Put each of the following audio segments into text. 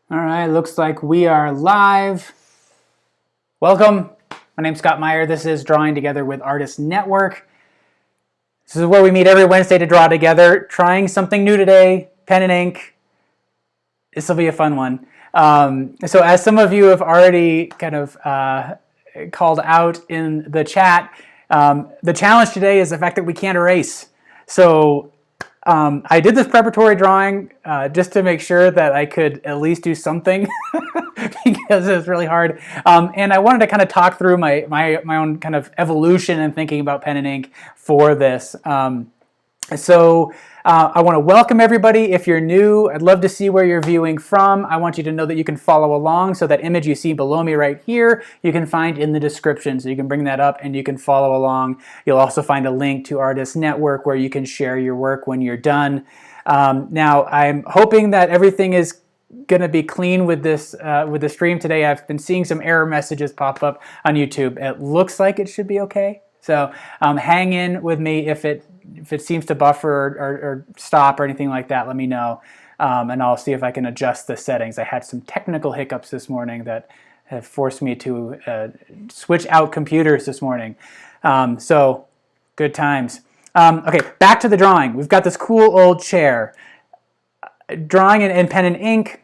All right, looks like we are live. Welcome. My name's Scott Maier. This is Drawing Together with Artists Network. This is where we meet every Wednesday to draw together, trying something new today, pen and ink. This will be a fun one. So as some of you have already kind of called out in the chat, the challenge today is the fact that we can't erase. So I did this preparatory drawing just to make sure that I could at least do something because it was really hard. And I wanted to kind of talk through my own kind of evolution and thinking about pen and ink for this. I want to welcome everybody. If you're new, I'd love to see where you're viewing from. I want you to know that you can follow along. So that image you see below me right here, you can find in the description. So you can bring that up and you can follow along. You'll also find a link to Artists Network where you can share your work when you're done. Now, I'm hoping that everything is going to be clean with this with the stream today. I've been seeing some error messages pop up on YouTube. It looks like it should be okay. So hang in with me. If it seems to buffer or stop or anything like that, let me know, and I'll see if I can adjust the settings. I had some technical hiccups this morning that have forced me to switch out computers this morning. So good times. Okay, back to the drawing. We've got this cool old chair. Drawing in pen and ink.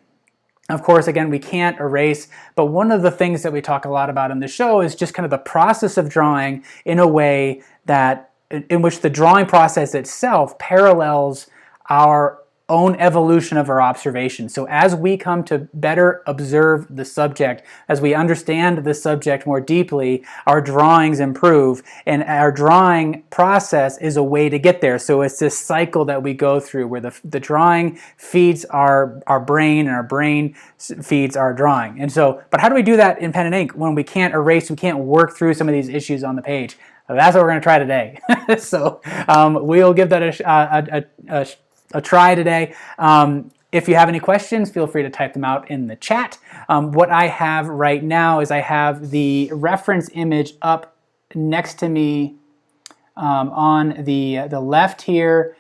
Of course, again, we can't erase, but one of the things that we talk a lot about in the show is just kind of the process of drawing in a way that in which the drawing process itself parallels our own evolution of our observation. So as we come to better observe the subject, as we understand the subject more deeply, our drawings improve, and our drawing process is a way to get there. So it's this cycle that we go through where the drawing feeds our brain, and our brain feeds our drawing. And so, but how do we do that in pen and ink when we can't erase, we can't work through some of these issues on the page? That's what we're going to try today. So we'll give that a try today. If you have any questions, feel free to type them out in the chat. What I have right now is I have the reference image up next to me on the left here.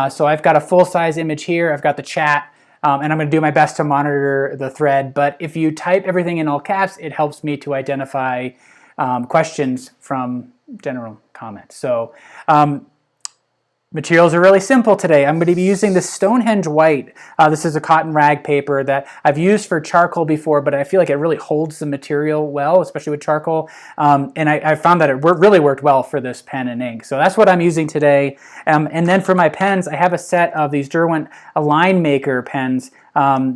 So I've got a full-size image here. I've got the chat, and I'm going to do my best to monitor the thread. But if you type everything in all caps, it helps me to identify questions from general comments. So materials are really simple today. I'm going to be using this Stonehenge white. This is a cotton rag paper that I've used for charcoal before, but I feel like it really holds the material well, especially with charcoal. And I found that it really worked well for this pen and ink. So that's what I'm using today. And then for my pens, I have a set of these Derwent line maker pens.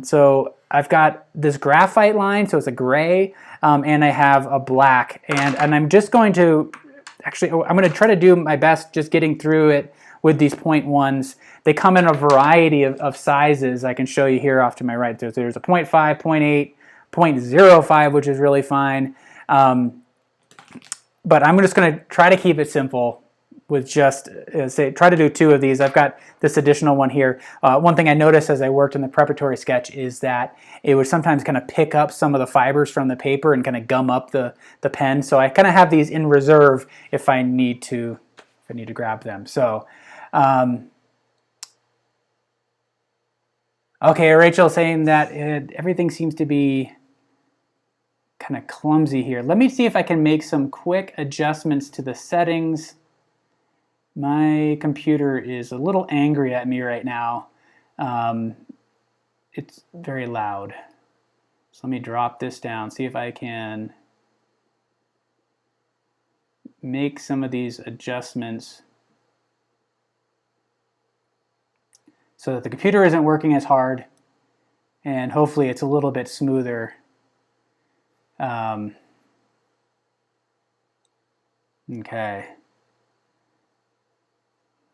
So I've got this graphite line, so it's a gray, and I have a black. And I'm just going to, actually, I'm going to try to do my best just getting through it with these 0.1s. They come in a variety of sizes. I can show you here off to my right. There's a 0.5, 0.8, 0.05, which is really fine. But I'm just going to try to keep it simple with just, try to do 2 of these. I've got this additional one here. One thing I noticed as I worked in the preparatory sketch is that it would sometimes kind of pick up some of the fibers from the paper and kind of gum up the pen. So I kind of have these in reserve if I need to grab them. So, okay, Rachel saying that everything seems to be kind of clumsy here. Let me see if I can make some quick adjustments to the settings. My computer is a little angry at me right now. It's very loud. So let me drop this down, see if I can make some of these adjustments so that the computer isn't working as hard, and hopefully it's a little bit smoother. Okay.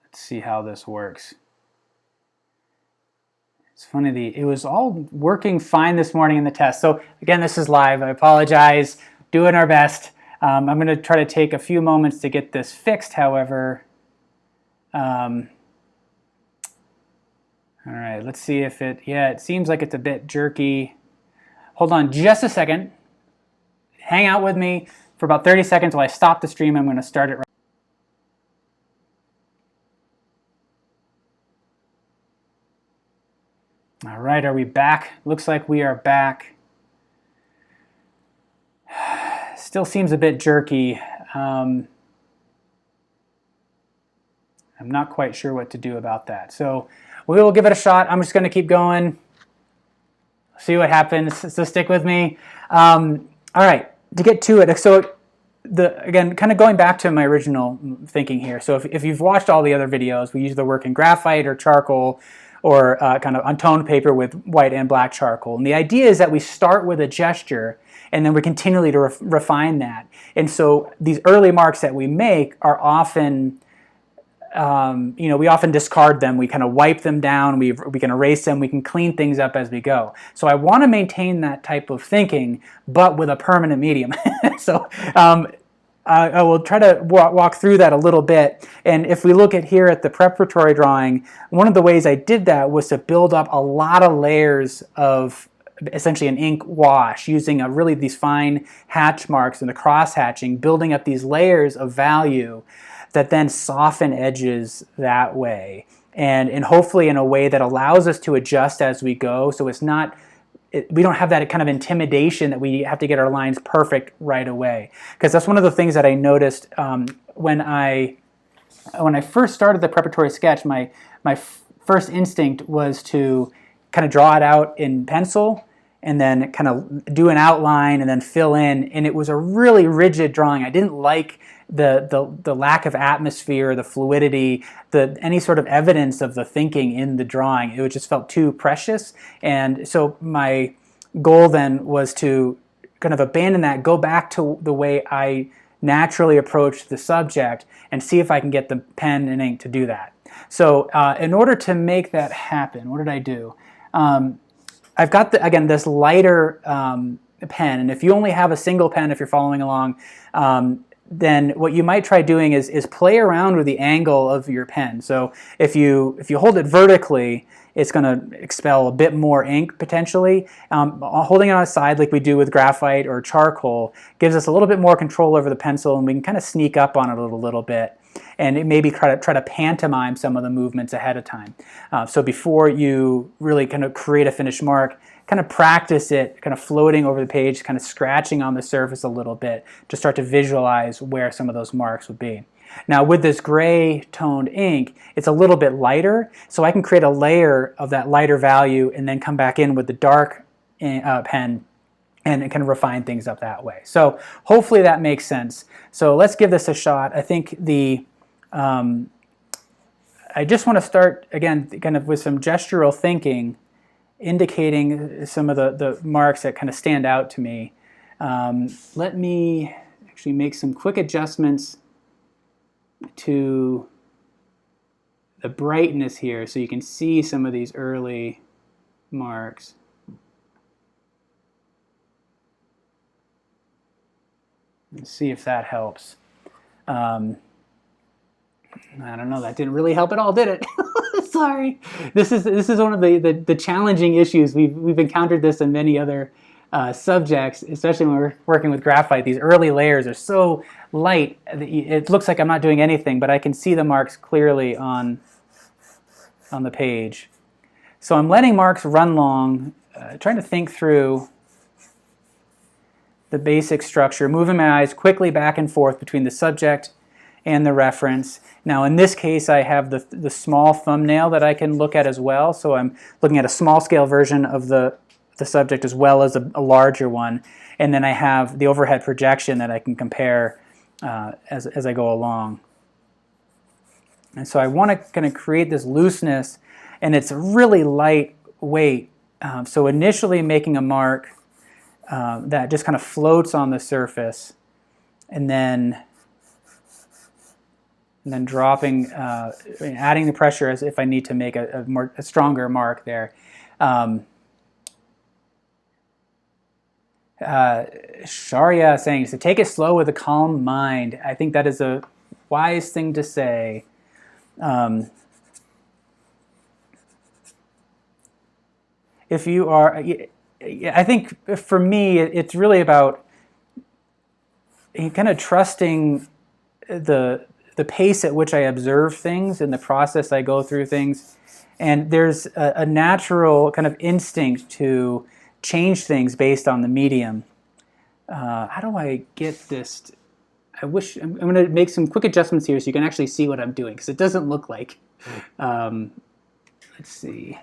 Let's see how this works. It's funny, it was all working fine this morning in the test. So again, this is live. I apologize. Doing our best. I'm going to try to take a few moments to get this fixed, however. All right, let's see if it seems like it's a bit jerky. Hold on just a second. Hang out with me for about 30 seconds while I stop the stream. I'm going to start it right. All right, are we back? Looks like we are back. Still seems a bit jerky. I'm not quite sure what to do about that. So we will give it a shot. I'm just going to keep going. See what happens. So stick with me. All right, to get to it. So again, kind of going back to my original thinking here. So if you've watched all the other videos, we usually work in graphite or charcoal or kind of on toned paper with white and black charcoal. And the idea is that we start with a gesture and then we continually to refine that. And so these early marks that we make are often, we often discard them. We kind of wipe them down. We can erase them. We can clean things up as we go. So I want to maintain that type of thinking, but with a permanent medium. So I will try to walk through that a little bit. And if we look at here at the preparatory drawing, one of the ways I did that was to build up a lot of layers of essentially an ink wash using really these fine hatch marks and the cross hatching, building up these layers of value that then soften edges that way. And hopefully in a way that allows us to adjust as we go. So it's not, we don't have that kind of intimidation that we have to get our lines perfect right away. Because that's one of the things that I noticed when I first started the preparatory sketch, my first instinct was to kind of draw it out in pencil and then kind of do an outline and then fill in. And it was a really rigid drawing. I didn't like the lack of atmosphere, the fluidity, any sort of evidence of the thinking in the drawing. It just felt too precious. And so my goal then was to kind of abandon that, go back to the way I naturally approach the subject and see if I can get the pen and ink to do that. So in order to make that happen, what did I do? I've got, again, this lighter pen, and if you only have a single pen, if you're following along, then what you might try doing is play around with the angle of your pen. So if you hold it vertically, it's going to expel a bit more ink potentially. Holding it on the side like we do with graphite or charcoal gives us a little bit more control over the pencil, and we can kind of sneak up on it a little bit. And it maybe try to pantomime some of the movements ahead of time. So before you really kind of create a finished mark, kind of practice it, kind of floating over the page, kind of scratching on the surface a little bit to start to visualize where some of those marks would be. Now with this gray toned ink, it's a little bit lighter, so I can create a layer of that lighter value and then come back in with the dark pen and it can refine things up that way. So hopefully that makes sense. So let's give this a shot. I think I just want to start, again, kind of with some gestural thinking, indicating some of the marks that kind of stand out to me. Let me actually make some quick adjustments to the brightness here so you can see some of these early marks. Let's see if that helps. I don't know, that didn't really help at all, did it? Sorry. This is one of the challenging issues. We've encountered this in many other subjects, especially when we're working with graphite. These early layers are so light, it looks like I'm not doing anything, but I can see the marks clearly on the page. So I'm letting marks run long, trying to think through the basic structure, moving my eyes quickly back and forth between the subject and the reference. Now in this case I have the small thumbnail that I can look at as well, so I'm looking at a small scale version of the subject as well as a larger one, and then I have the overhead projection that I can compare as I go along. And so I want to kind of create this looseness, and it's really lightweight. So initially making a mark that just kind of floats on the surface, and then dropping, adding the pressure as if I need to make a stronger mark there. Sharia saying, so take it slow with a calm mind. I think that is a wise thing to say. If you are, I think for me, it's really about kind of trusting the pace at which I observe things and the process I go through things. And there's a natural kind of instinct to change things based on the medium. How do I get this? I wish I'm going to make some quick adjustments here so you can actually see what I'm doing, because it doesn't look like. Let's see.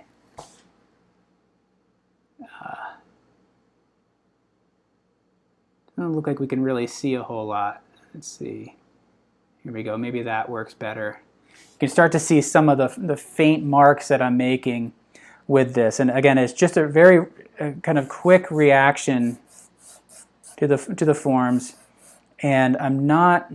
Doesn't look like we can really see a whole lot. Let's see. Here we go. Maybe that works better. You can start to see some of the faint marks that I'm making with this. And again, it's just a very kind of quick reaction to the forms. And I'm not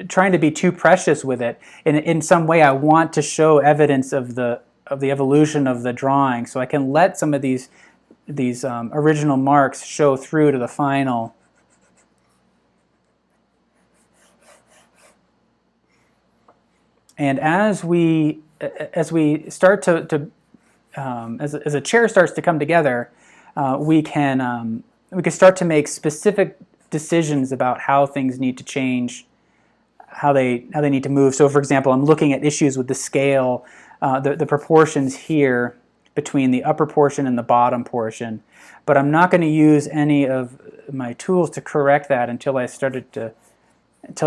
trying to be too precious with it. In some way, I want to show evidence of the evolution of the drawing, so I can let some of these original marks show through to the final. And as we start to as a chair starts to come together, we can start to make specific decisions about how things need to change, how they need to move. So, for example, I'm looking at issues with the scale, the proportions here between the upper portion and the bottom portion, but I'm not going to use any of my tools to correct that until I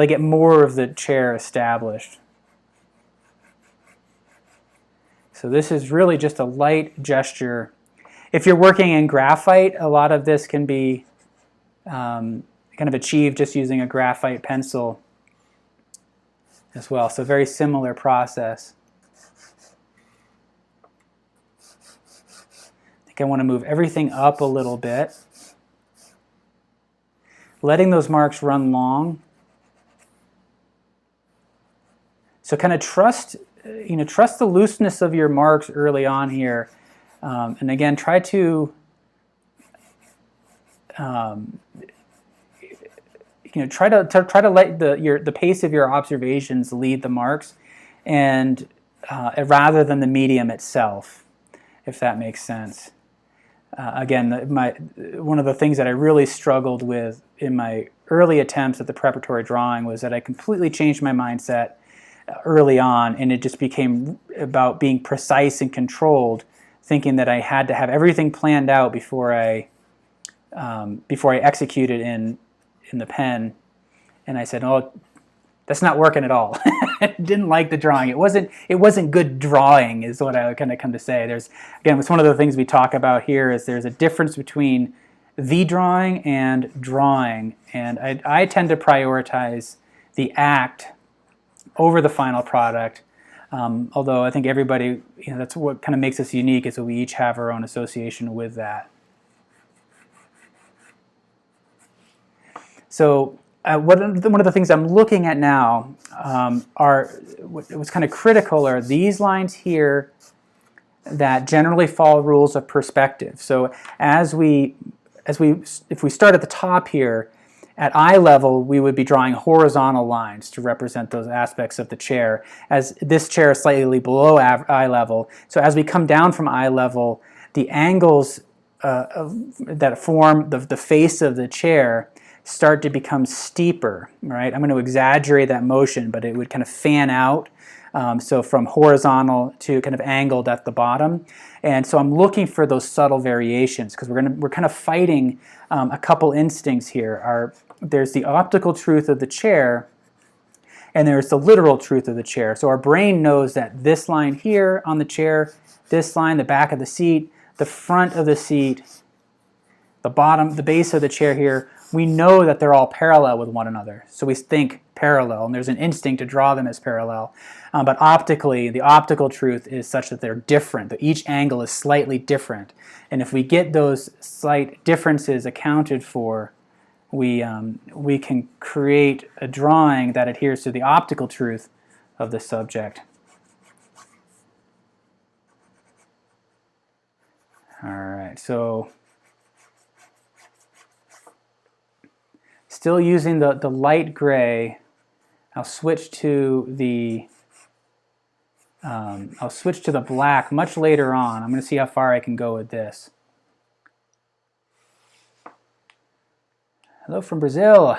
get more of the chair established. So this is really just a light gesture. If you're working in graphite, a lot of this can be kind of achieved just using a graphite pencil as well. So very similar process. I think I want to move everything up a little bit, letting those marks run long. So kind of trust the looseness of your marks early on here, and again, try to try to let the pace of your observations lead the marks, and rather than the medium itself, if that makes sense. Again, one of the things that I really struggled with in my early attempts at the preparatory drawing was that I completely changed my mindset early on, and it just became about being precise and controlled, thinking that I had to have everything planned out before I executed in the pen. And I said, "Oh, that's not working at all." I didn't like the drawing. It wasn't good drawing, is what I would kind of come to say. It's one of the things we talk about here is there's a difference between the drawing and drawing, and I tend to prioritize the act over the final product, although I think everybody, that's what kind of makes us unique, is that we each have our own association with that. So one of the things I'm looking at now what's kind of critical are these lines here that generally follow rules of perspective. So if we start at the top here, at eye level, we would be drawing horizontal lines to represent those aspects of the chair, as this chair is slightly below eye level. So as we come down from eye level, the angles that form the face of the chair start to become steeper, right? I'm going to exaggerate that motion, but it would kind of fan out. So from horizontal to kind of angled at the bottom. And so I'm looking for those subtle variations, because we're kind of fighting a couple instincts here. There's the optical truth of the chair, and there's the literal truth of the chair. So our brain knows that this line here on the chair, this line, the back of the seat, the front of the seat, the bottom, the base of the chair here, we know that they're all parallel with one another. So we think parallel, and there's an instinct to draw them as parallel. But optically, the optical truth is such that they're different, that each angle is slightly different. And if we get those slight differences accounted for, we can create a drawing that adheres to the optical truth of the subject. All right, so still using the light gray, I'll switch to the black much later on. I'm going to see how far I can go with this. Hello from Brazil.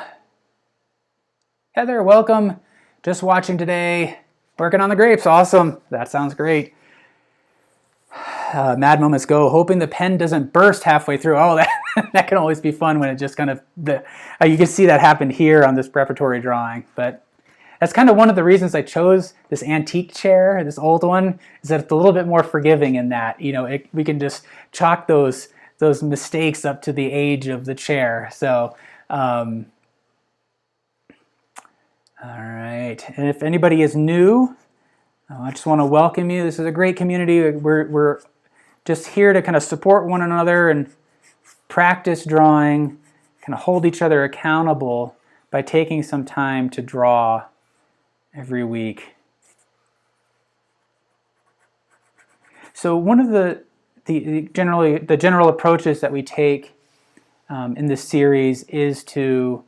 Heather, welcome. Just watching today. Working on the grapes, awesome. That sounds great. Mad moments go, hoping the pen doesn't burst halfway through. Oh, that can always be fun when it just kind of, you can see that happen here on this preparatory drawing. But that's kind of one of the reasons I chose this antique chair, this old one, is that it's a little bit more forgiving in that, you know, we can just chalk those mistakes up to the age of the chair. So, all right. And if anybody is new, I just want to welcome you. This is a great community. We're just here to kind of support one another and practice drawing, kind of hold each other accountable by taking some time to draw every week. So one of the general approaches that we take in this series is to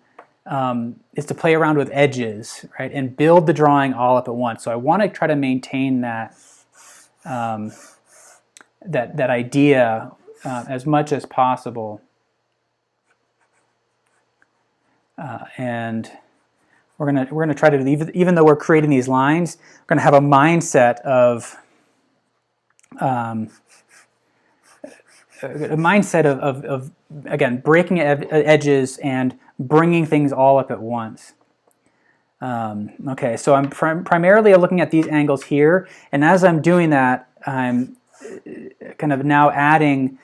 play around with edges, right, and build the drawing all up at once. So I want to try to maintain that that idea as much as possible, and we're gonna try to, even though we're creating these lines, we're gonna have a mindset of again, breaking edges and bringing things all up at once. Okay, so I'm primarily looking at these angles here, and as I'm doing that, I'm kind of now adding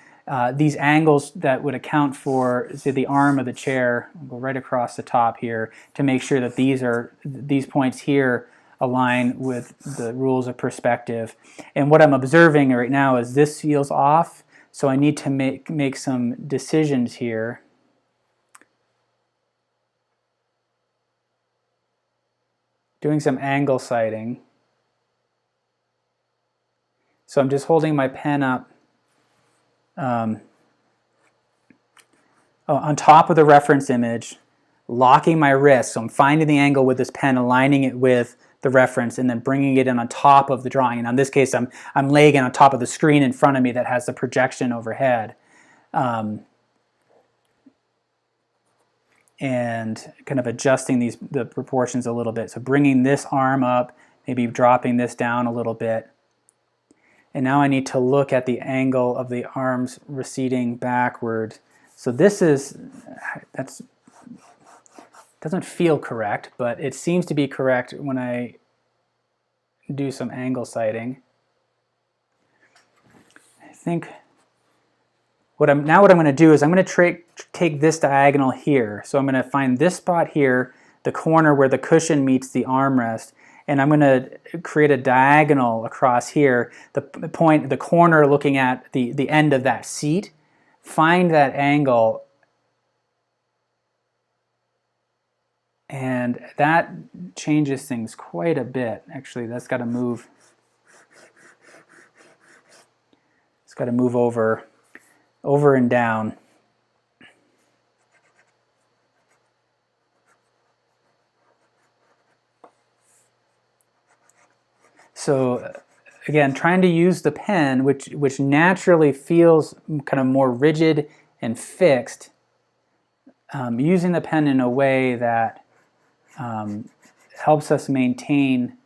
these angles that would account for, say, the arm of the chair. I'll go right across the top here to make sure that these points here align with the rules of perspective. And what I'm observing right now is this feels off, so I need to make some decisions here. Doing some angle sighting. So I'm just holding my pen up on top of the reference image, locking my wrist. So I'm finding the angle with this pen, aligning it with the reference, and then bringing it in on top of the drawing. And in this case, I'm laying it on top of the screen in front of me that has the projection overhead. And kind of adjusting the proportions a little bit. So bringing this arm up, maybe dropping this down a little bit. And now I need to look at the angle of the arms receding backward. So this doesn't feel correct, but it seems to be correct when I do some angle sighting. I think what I'm going to do is I'm going to take this diagonal here. So I'm going to find this spot here, the corner where the cushion meets the armrest, and I'm going to create a diagonal across here, the corner looking at the end of that seat. Find that angle, and that changes things quite a bit. Actually, that's got to move. It's got to move over and down. So again, trying to use the pen, which naturally feels kind of more rigid and fixed, using the pen in a way that helps us maintain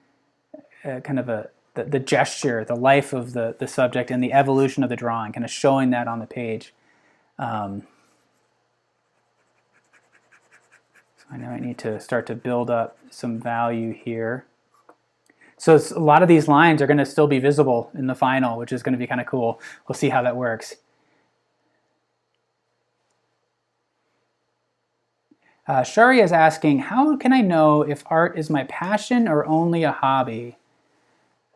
kind of the gesture, the life of the subject, and the evolution of the drawing, kind of showing that on the page. So I know I need to start to build up some value here. So a lot of these lines are going to still be visible in the final, which is going to be kind of cool. We'll see how that works. Shari is asking, how can I know if art is my passion or only a hobby?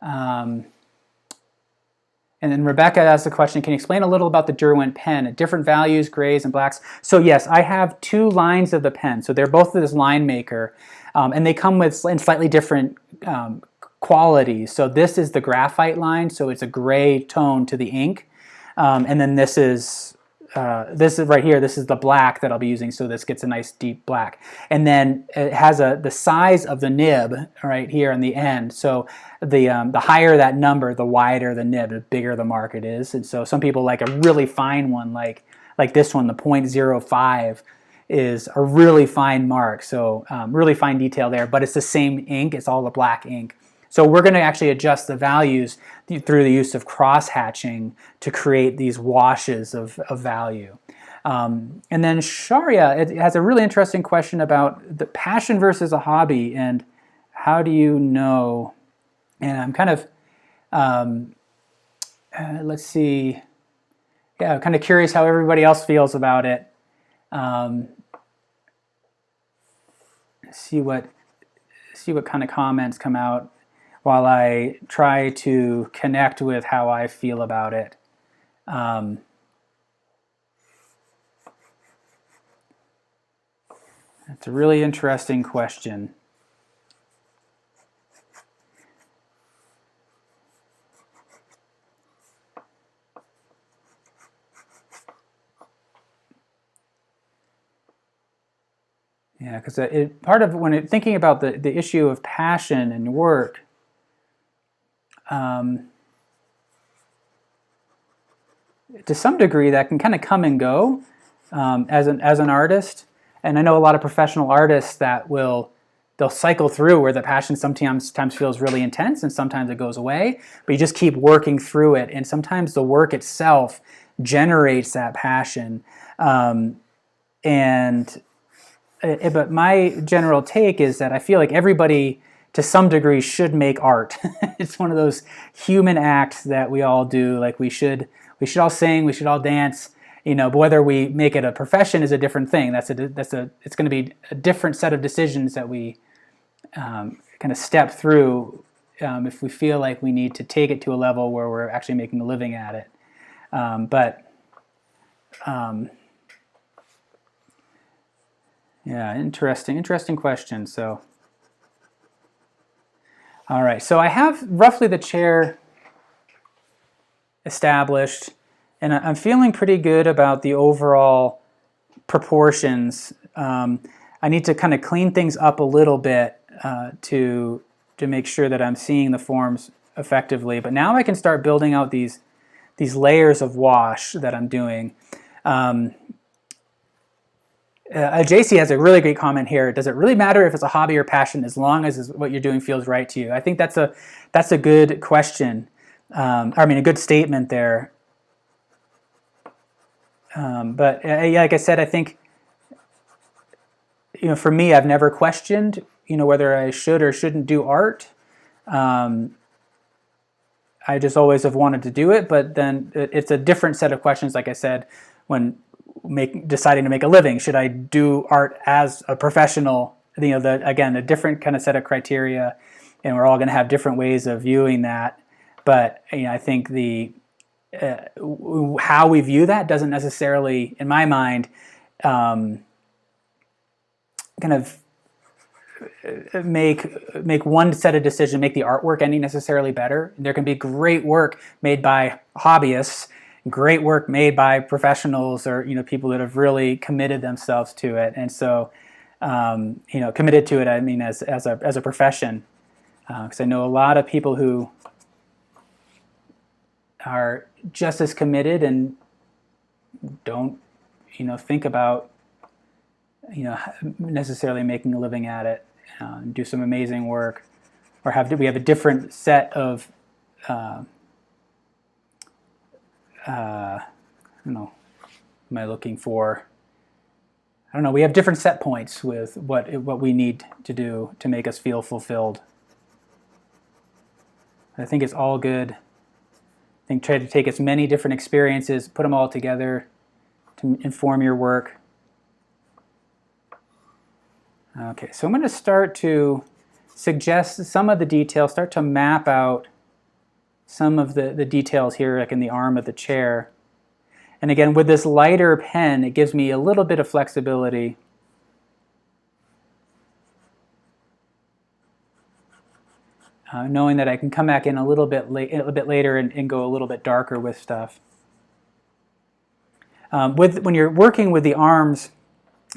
And then Rebecca asked the question, can you explain a little about the Derwent pen, different values, grays and blacks? So yes, I have two lines of the pen. So they're both of this line maker, and they come with slightly different qualities. So this is the graphite line, so it's a gray tone to the ink. And then this is right here, this is the black that I'll be using, so this gets a nice deep black. And then it has the size of the nib right here on the end. So the higher that number, the wider the nib, the bigger the mark it is. And so some people like a really fine one, like this one, the 0.05 is a really fine mark. So really fine detail there, but it's the same ink, it's all the black ink. So we're going to actually adjust the values through the use of cross-hatching to create these washes of value. And then Sharia, it has a really interesting question about the passion versus a hobby, and how do you know? And I'm kind of, let's see, yeah, I'm kind of curious how everybody else feels about it. See what kind of comments come out while I try to connect with how I feel about it. It's a really interesting question. Yeah, because part of thinking about the issue of passion and work, to some degree that can kind of come and go as an artist. And I know a lot of professional artists that they'll cycle through where the passion sometimes feels really intense and sometimes it goes away, but you just keep working through it. And sometimes the work itself generates that passion. But my general take is that I feel like everybody to some degree should make art. It's one of those human acts that we all do. Like we should all sing, we should all dance, but whether we make it a profession is a different thing. It's going to be a different set of decisions that we kind of step through if we feel like we need to take it to a level where we're actually making a living at it. Yeah, interesting question. So, all right, so I have roughly the chair established, and I'm feeling pretty good about the overall proportions. I need to kind of clean things up a little bit to make sure that I'm seeing the forms effectively. But now I can start building out these layers of wash that I'm doing. JC has a really great comment here. Does it really matter if it's a hobby or passion as long as what you're doing feels right to you? I think that's a good question. A good statement there. But like I said, I think for me, I've never questioned whether I should or shouldn't do art. I just always have wanted to do it, but then it's a different set of questions. Like I said, when deciding to make a living, should I do art as a professional? Again, a different kind of set of criteria, and we're all going to have different ways of viewing that. But I think how we view that doesn't necessarily, in my mind, kind of make one set of decisions make the artwork any necessarily better. There can be great work made by hobbyists, great work made by professionals, or people that have really committed themselves to it. And so, committed to it, I mean, as a profession, because I know a lot of people who are just as committed and don't, think about, necessarily making a living at it, do some amazing work, or we have a different set of I don't know, am I looking for? I don't know. We have different set points with what we need to do to make us feel fulfilled. I think it's all good. I think try to take as many different experiences, put them all together to inform your work. Okay, so I'm going to start to suggest some of the details, start to map out some of the details here, like in the arm of the chair. And again, with this lighter pen, it gives me a little bit of flexibility. Knowing that I can come back in a little bit later and go a little bit darker with stuff. When you're working with the arms,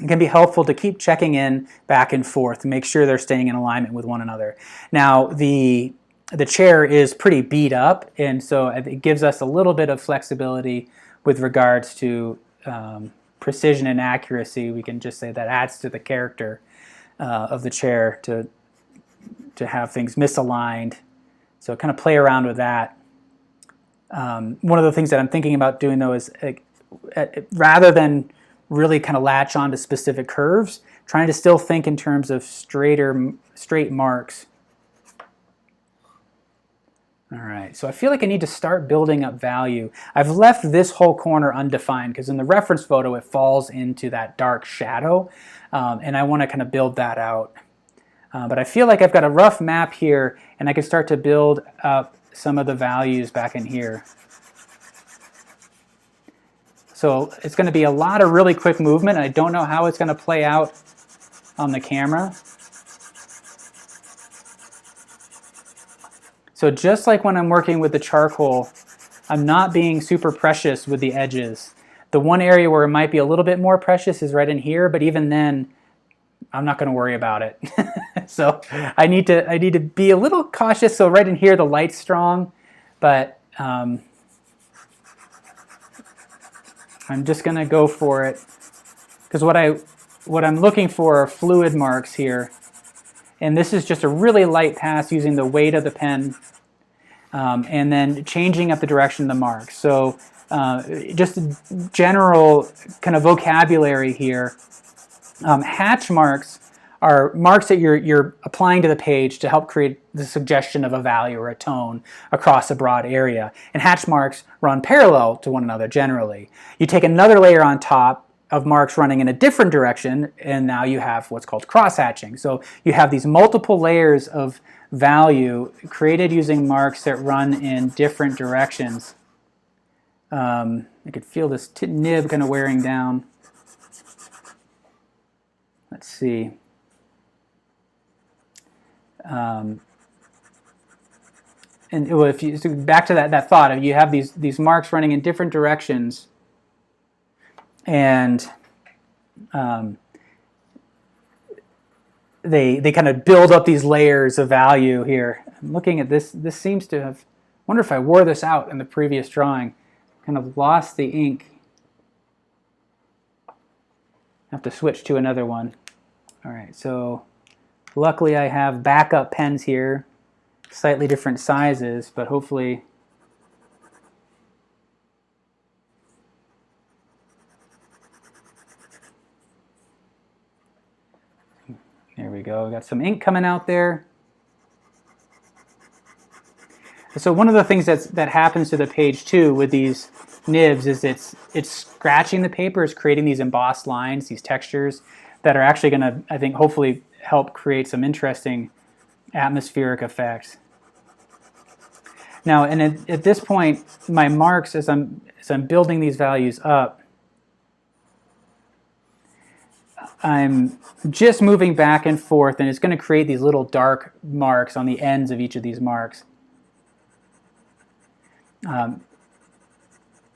it can be helpful to keep checking in back and forth to make sure they're staying in alignment with one another. Now, the chair is pretty beat up, and so it gives us a little bit of flexibility with regards to precision and accuracy. We can just say that adds to the character of the chair to to have things misaligned. So kind of play around with that. One of the things that I'm thinking about doing though is rather than really kind of latch on to specific curves, trying to still think in terms of straight marks. All right, so I feel like I need to start building up value. I've left this whole corner undefined because in the reference photo it falls into that dark shadow, and I want to kind of build that out. But I feel like I've got a rough map here, and I can start to build up some of the values back in here. So it's going to be a lot of really quick movement, and I don't know how it's going to play out on the camera. So just like when I'm working with the charcoal, I'm not being super precious with the edges. The one area where it might be a little bit more precious is right in here, but even then, I'm not going to worry about it. So I need to be a little cautious. So right in here, the light's strong, but I'm just going to go for it because what I'm looking for are fluid marks here, and this is just a really light pass using the weight of the pen, and then changing up the direction of the marks. So just general kind of vocabulary here. Hatch marks are marks that you're applying to the page to help create the suggestion of a value or a tone across a broad area. And hatch marks run parallel to one another generally. You take another layer on top of marks running in a different direction, and now you have what's called cross-hatching. So you have these multiple layers of value created using marks that run in different directions. I could feel this nib kind of wearing down. Let's see. And if you so back to that thought, if you have these marks running in different directions, and they kind of build up these layers of value here. I'm looking at this. This seems to have. I wonder if I wore this out in the previous drawing. Kind of lost the ink. I have to switch to another one. All right, so luckily I have backup pens here, slightly different sizes, but hopefully there we go. Got some ink coming out there. So one of the things that happens to the page too with these nibs is it's scratching the paper, it's creating these embossed lines, these textures that are actually going to, I think, hopefully help create some interesting atmospheric effects. Now, and at this point, my marks, as I'm building these values up, I'm just moving back and forth, and it's going to create these little dark marks on the ends of each of these marks.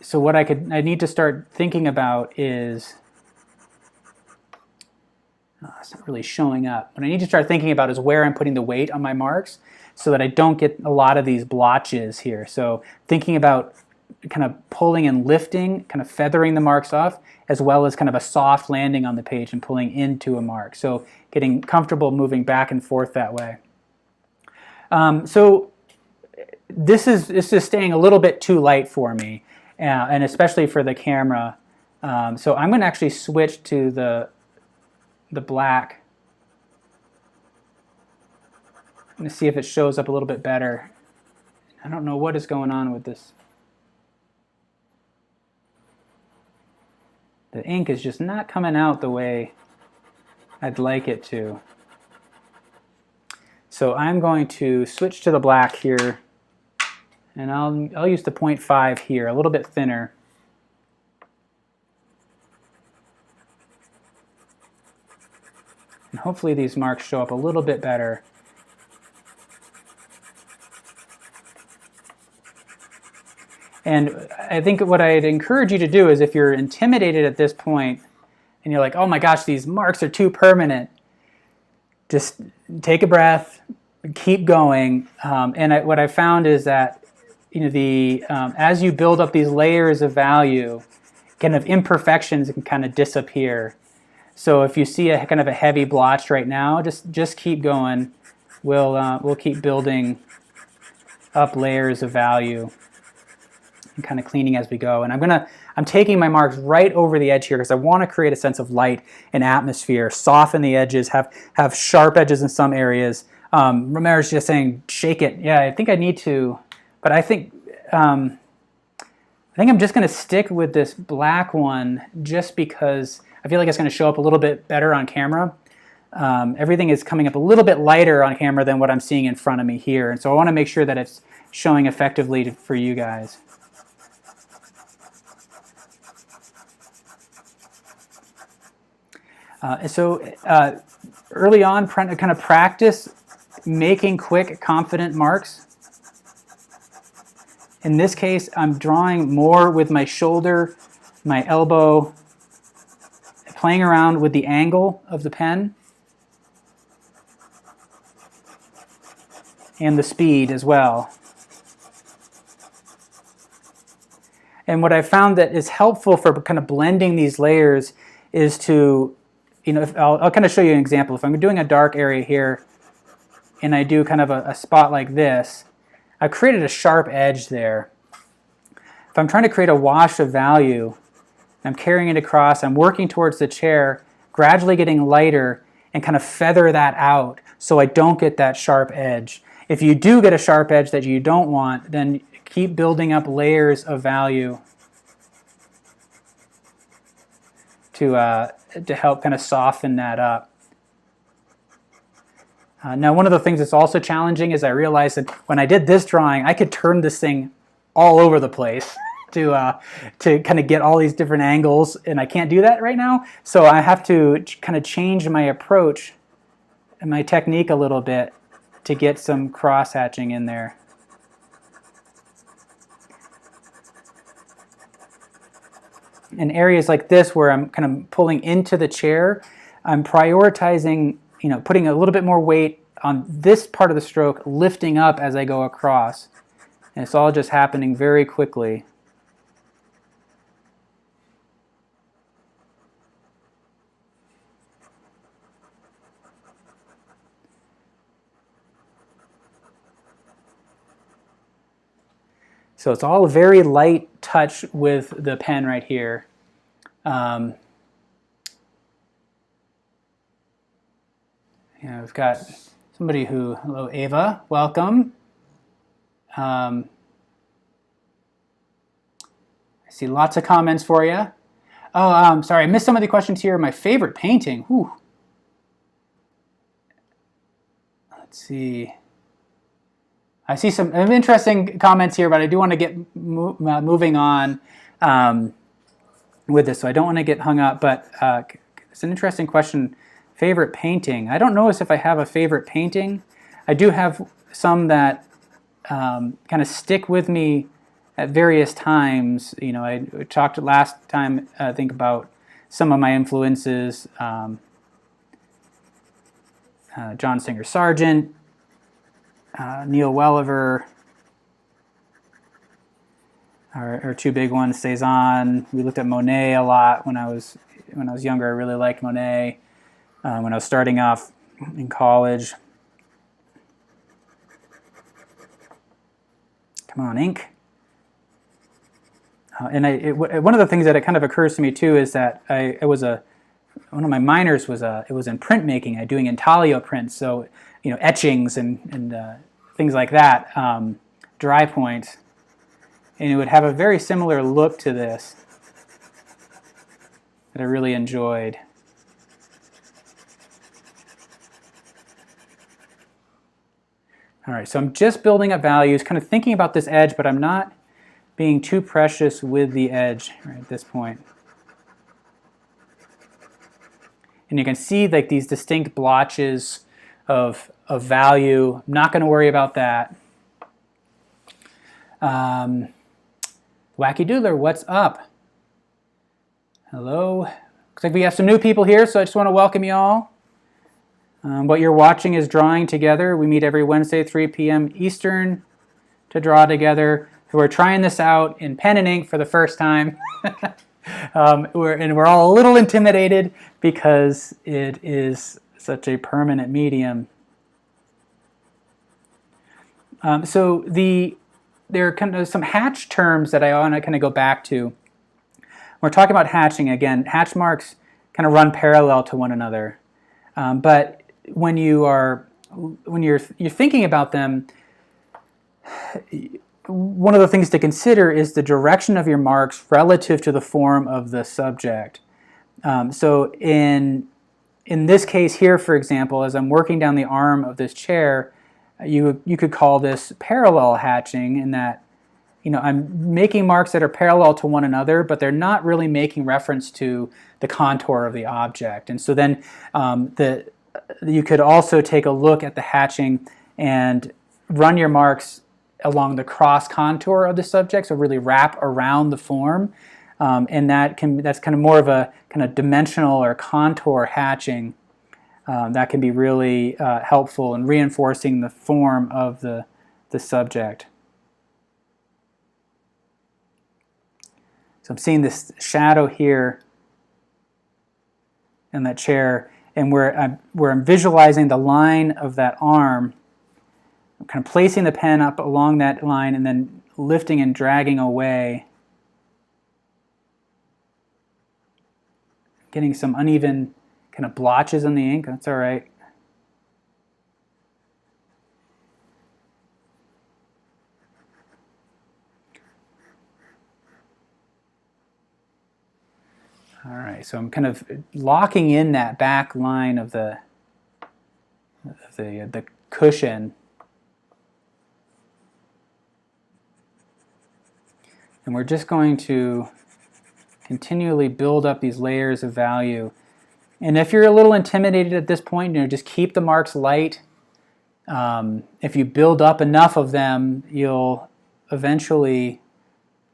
So what I need to start thinking about is, it's not really showing up. What I need to start thinking about is where I'm putting the weight on my marks so that I don't get a lot of these blotches here. So thinking about kind of pulling and lifting, kind of feathering the marks off, as well as kind of a soft landing on the page and pulling into a mark. So getting comfortable moving back and forth that way. So this is staying a little bit too light for me, and especially for the camera. So I'm going to actually switch to the black. I'm going to see if it shows up a little bit better. I don't know what is going on with this. The ink is just not coming out the way I'd like it to. So I'm going to switch to the black here, and I'll use the 0.5 here, a little bit thinner. And hopefully these marks show up a little bit better. And I think what I'd encourage you to do is if you're intimidated at this point and you're like, oh my gosh, these marks are too permanent, just take a breath, keep going. What I found is that as you build up these layers of value, kind of imperfections can kind of disappear. So if you see a kind of a heavy blotch right now, just keep going. we'll keep building up layers of value and kind of cleaning as we go. And I'm taking my marks right over the edge here because I want to create a sense of light and atmosphere, soften the edges, have sharp edges in some areas. Romero's just saying, shake it. Yeah, I think I need to, but I think I'm just going to stick with this black one just because I feel like it's going to show up a little bit better on camera. Everything is coming up a little bit lighter on camera than what I'm seeing in front of me here. And so I want to make sure that it's showing effectively for you guys. Early on, kind of practice making quick, confident marks. In this case, I'm drawing more with my shoulder, my elbow, playing around with the angle of the pen and the speed as well. And what I found that is helpful for kind of blending these layers is to, I'll kind of show you an example. If I'm doing a dark area here and I do kind of a spot like this, I've created a sharp edge there. If I'm trying to create a wash of value, I'm carrying it across, I'm working towards the chair, gradually getting lighter and kind of feather that out so I don't get that sharp edge. If you do get a sharp edge that you don't want, then keep building up layers of value to help kind of soften that up. Now, one of the things that's also challenging is I realized that when I did this drawing, I could turn this thing all over the place to kind of get all these different angles, and I can't do that right now. So I have to kind of change my approach and my technique a little bit to get some cross-hatching in there. In areas like this where I'm kind of pulling into the chair, I'm prioritizing, putting a little bit more weight on this part of the stroke, lifting up as I go across. And it's all just happening very quickly. So it's all a very light touch with the pen right here. We've got somebody hello Ava, welcome. I see lots of comments for you. Oh, sorry, I missed some of the questions here. My favorite painting. Whew. Let's see. I see some interesting comments here, but I do want to get moving on with this, so I don't want to get hung up. But it's an interesting question. Favorite painting? I don't know if I have a favorite painting. I do have some that kind of stick with me at various times. I talked last time, I think, about some of my influences. John Singer Sargent. Neil Welliver, our two big ones, Cezanne. We looked at Monet a lot when I was younger. I really liked Monet. When I was starting off in college. Come on, ink. And one of the things that it kind of occurs to me too is that one of my minors was in printmaking. I'm doing intaglio prints, so etchings and things like that, dry point, and it would have a very similar look to this that I really enjoyed. All right, so I'm just building up values, kind of thinking about this edge, but I'm not being too precious with the edge right at this point. And you can see like these distinct blotches of value. I'm not going to worry about that. Wacky Doodler, what's up? Hello. Looks like we have some new people here, so I just want to welcome you all. What you're watching is Drawing Together. We meet every Wednesday, 3 p.m. Eastern to draw together. So we're trying this out in pen and ink for the first time. We're all a little intimidated because it is such a permanent medium. So there are kind of some hatch terms that I want to kind of go back to. We're talking about hatching again. Hatch marks kind of run parallel to one another, but when you're thinking about them, one of the things to consider is the direction of your marks relative to the form of the subject. So in this case here, for example, as I'm working down the arm of this chair, you could call this parallel hatching, in that I'm making marks that are parallel to one another, but they're not really making reference to the contour of the object. And so then you could also take a look at the hatching and run your marks along the cross contour of the subject, so really wrap around the form. And that's kind of more of a kind of dimensional or contour hatching that can be really helpful in reinforcing the form of the subject. So I'm seeing this shadow here in that chair, and where I'm visualizing the line of that arm, I'm kind of placing the pen up along that line and then lifting and dragging away, getting some uneven kind of blotches in the ink. That's all right. All right, so I'm kind of locking in that back line of the cushion. And we're just going to continually build up these layers of value. And if you're a little intimidated at this point, just keep the marks light. If you build up enough of them, you'll eventually,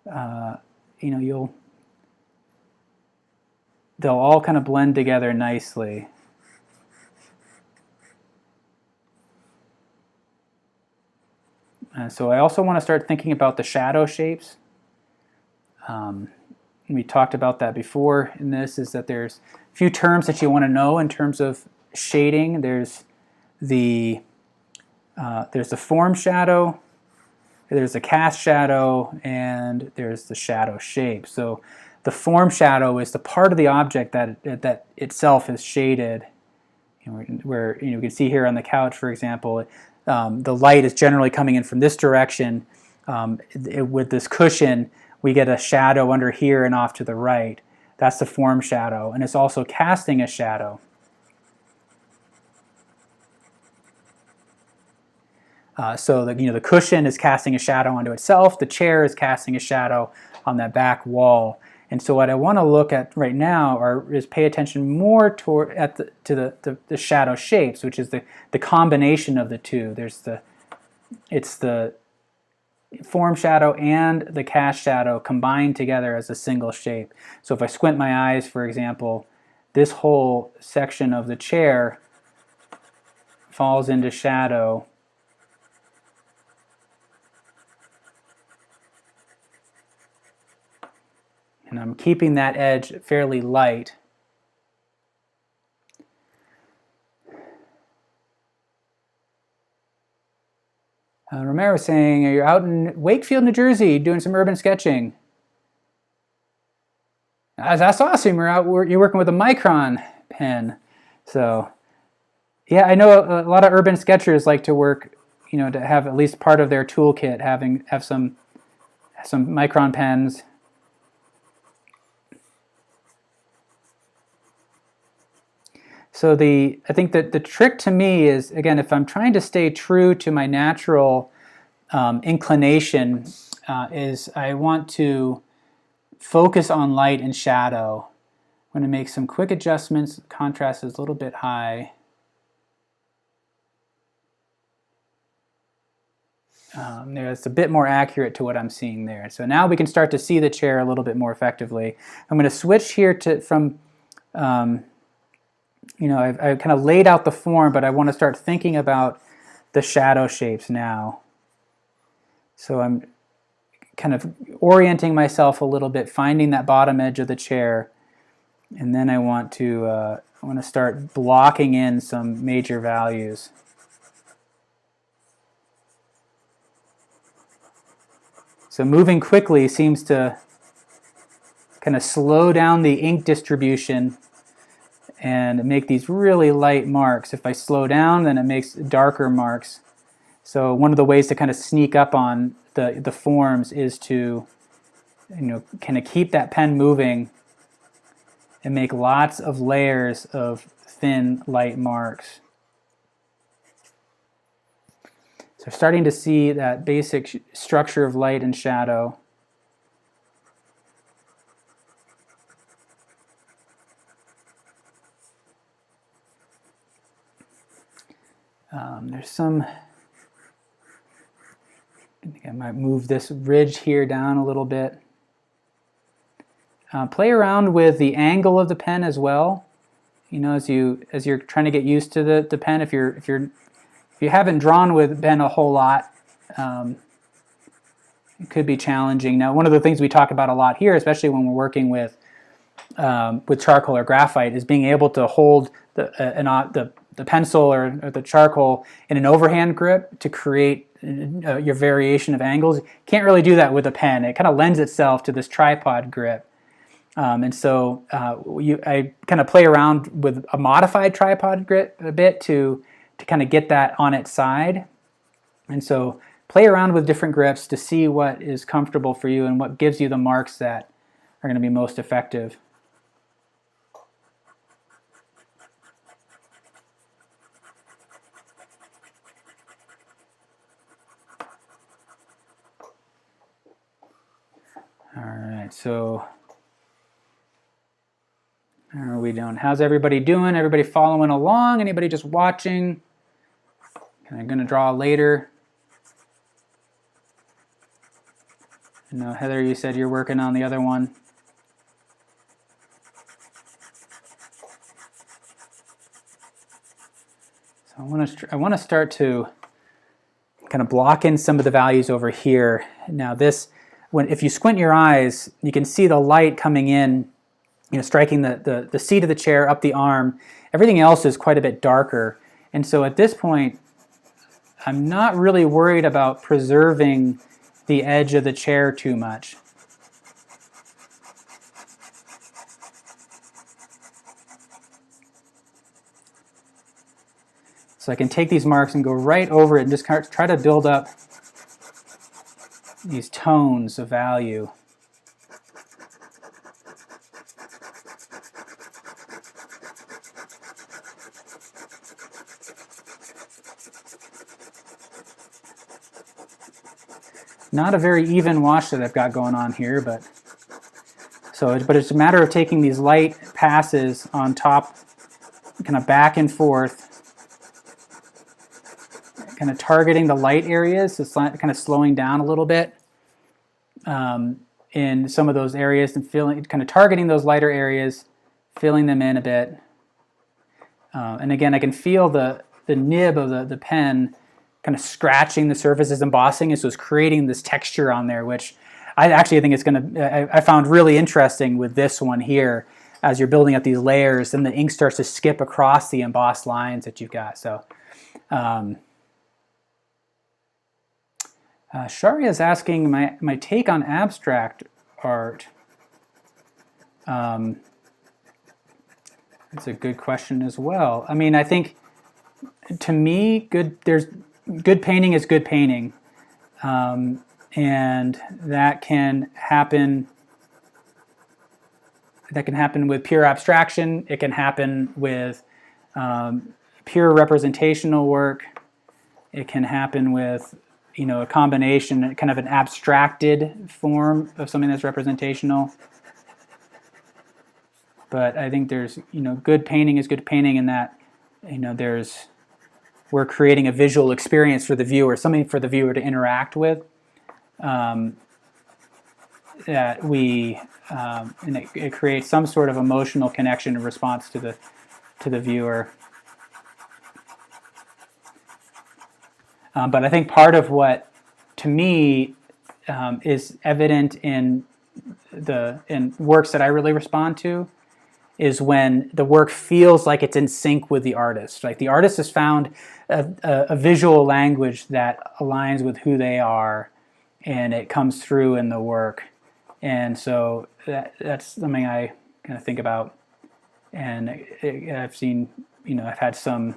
they'll all kind of blend together nicely. So I also want to start thinking about the shadow shapes. We talked about that before in this, is that there's a few terms that you want to know in terms of shading. There's the form shadow, there's the cast shadow, and there's the shadow shape. So the form shadow is the part of the object that itself is shaded. Where you can see here on the couch, for example, the light is generally coming in from this direction. With this cushion, we get a shadow under here and off to the right. That's the form shadow, and it's also casting a shadow. So the cushion is casting a shadow onto itself. The chair is casting a shadow on that back wall. And so what I want to look at right now is pay attention more to the shadow shapes, which is the combination of the two. It's the form shadow and the cast shadow combined together as a single shape. So if I squint my eyes, for example, this whole section of the chair falls into shadow. And I'm keeping that edge fairly light. Romero is saying, you're out in Wakefield, New Jersey, doing some urban sketching. That's awesome. You're working with a Micron pen. So, yeah, I know a lot of urban sketchers like to work, to have at least part of their toolkit have some Micron pens. So I think that the trick to me is, again, if I'm trying to stay true to my natural inclination, is I want to focus on light and shadow. I'm going to make some quick adjustments. Contrast is a little bit high. It's a bit more accurate to what I'm seeing there. So now we can start to see the chair a little bit more effectively. I'm going to switch here from I've kind of laid out the form, but I want to start thinking about the shadow shapes now. So I'm kind of orienting myself a little bit, finding that bottom edge of the chair, and then I want to start blocking in some major values. So moving quickly seems to kind of slow down the ink distribution and make these really light marks. If I slow down, then it makes darker marks. So one of the ways to kind of sneak up on the forms is to, kind of keep that pen moving and make lots of layers of thin, light marks. So starting to see that basic structure of light and shadow. There's some, I think I might move this ridge here down a little bit. Play around with the angle of the pen as well. As you're trying to get used to the pen. If you haven't drawn with pen a whole lot, it could be challenging. Now, one of the things we talk about a lot here, especially when we're working with charcoal or graphite, is being able to hold the pencil or the charcoal in an overhand grip to create your variation of angles. You can't really do that with a pen. It kind of lends itself to this tripod grip. And so I kind of play around with a modified tripod grip a bit to kind of get that on its side. And so play around with different grips to see what is comfortable for you and what gives you the marks that are going to be most effective. All right, so how are we doing? How's everybody doing? Everybody following along? Anybody just watching? I'm going to draw later. I know, Heather, you said you're working on the other one. So I want to start to kind of block in some of the values over here. Now this, if you squint your eyes, you can see the light coming in, striking the seat of the chair, up the arm. Everything else is quite a bit darker. And so at this point, I'm not really worried about preserving the edge of the chair too much. So I can take these marks and go right over it and just kind of try to build up these tones of value. Not a very even wash that I've got going on here, but it's a matter of taking these light passes on top, kind of back and forth, kind of targeting the light areas, so kind of slowing down a little bit in some of those areas and kind of targeting those lighter areas, filling them in a bit. And again, I can feel the nib of the pen kind of scratching the surfaces, embossing, and so it's creating this texture on there, which I actually think it's going to, I found really interesting with this one here. As you're building up these layers, and the ink starts to skip across the embossed lines that you've got. So, Sharia is asking my take on abstract art. That's a good question as well. I mean, I think to me, good painting is good painting, and that can happen. That can happen with pure abstraction. It can happen with pure representational work. It can happen with a combination, kind of an abstracted form of something that's representational. But I think there's good painting is good painting in that we're creating a visual experience for the viewer, something for the viewer to interact with. That and it creates some sort of emotional connection in response to the viewer. But I think part of what, to me, is evident in works that I really respond to is when the work feels like it's in sync with the artist. Like the artist has found a visual language that aligns with who they are, and it comes through in the work. And so that's something I kind of think about. And I've seen, I've had some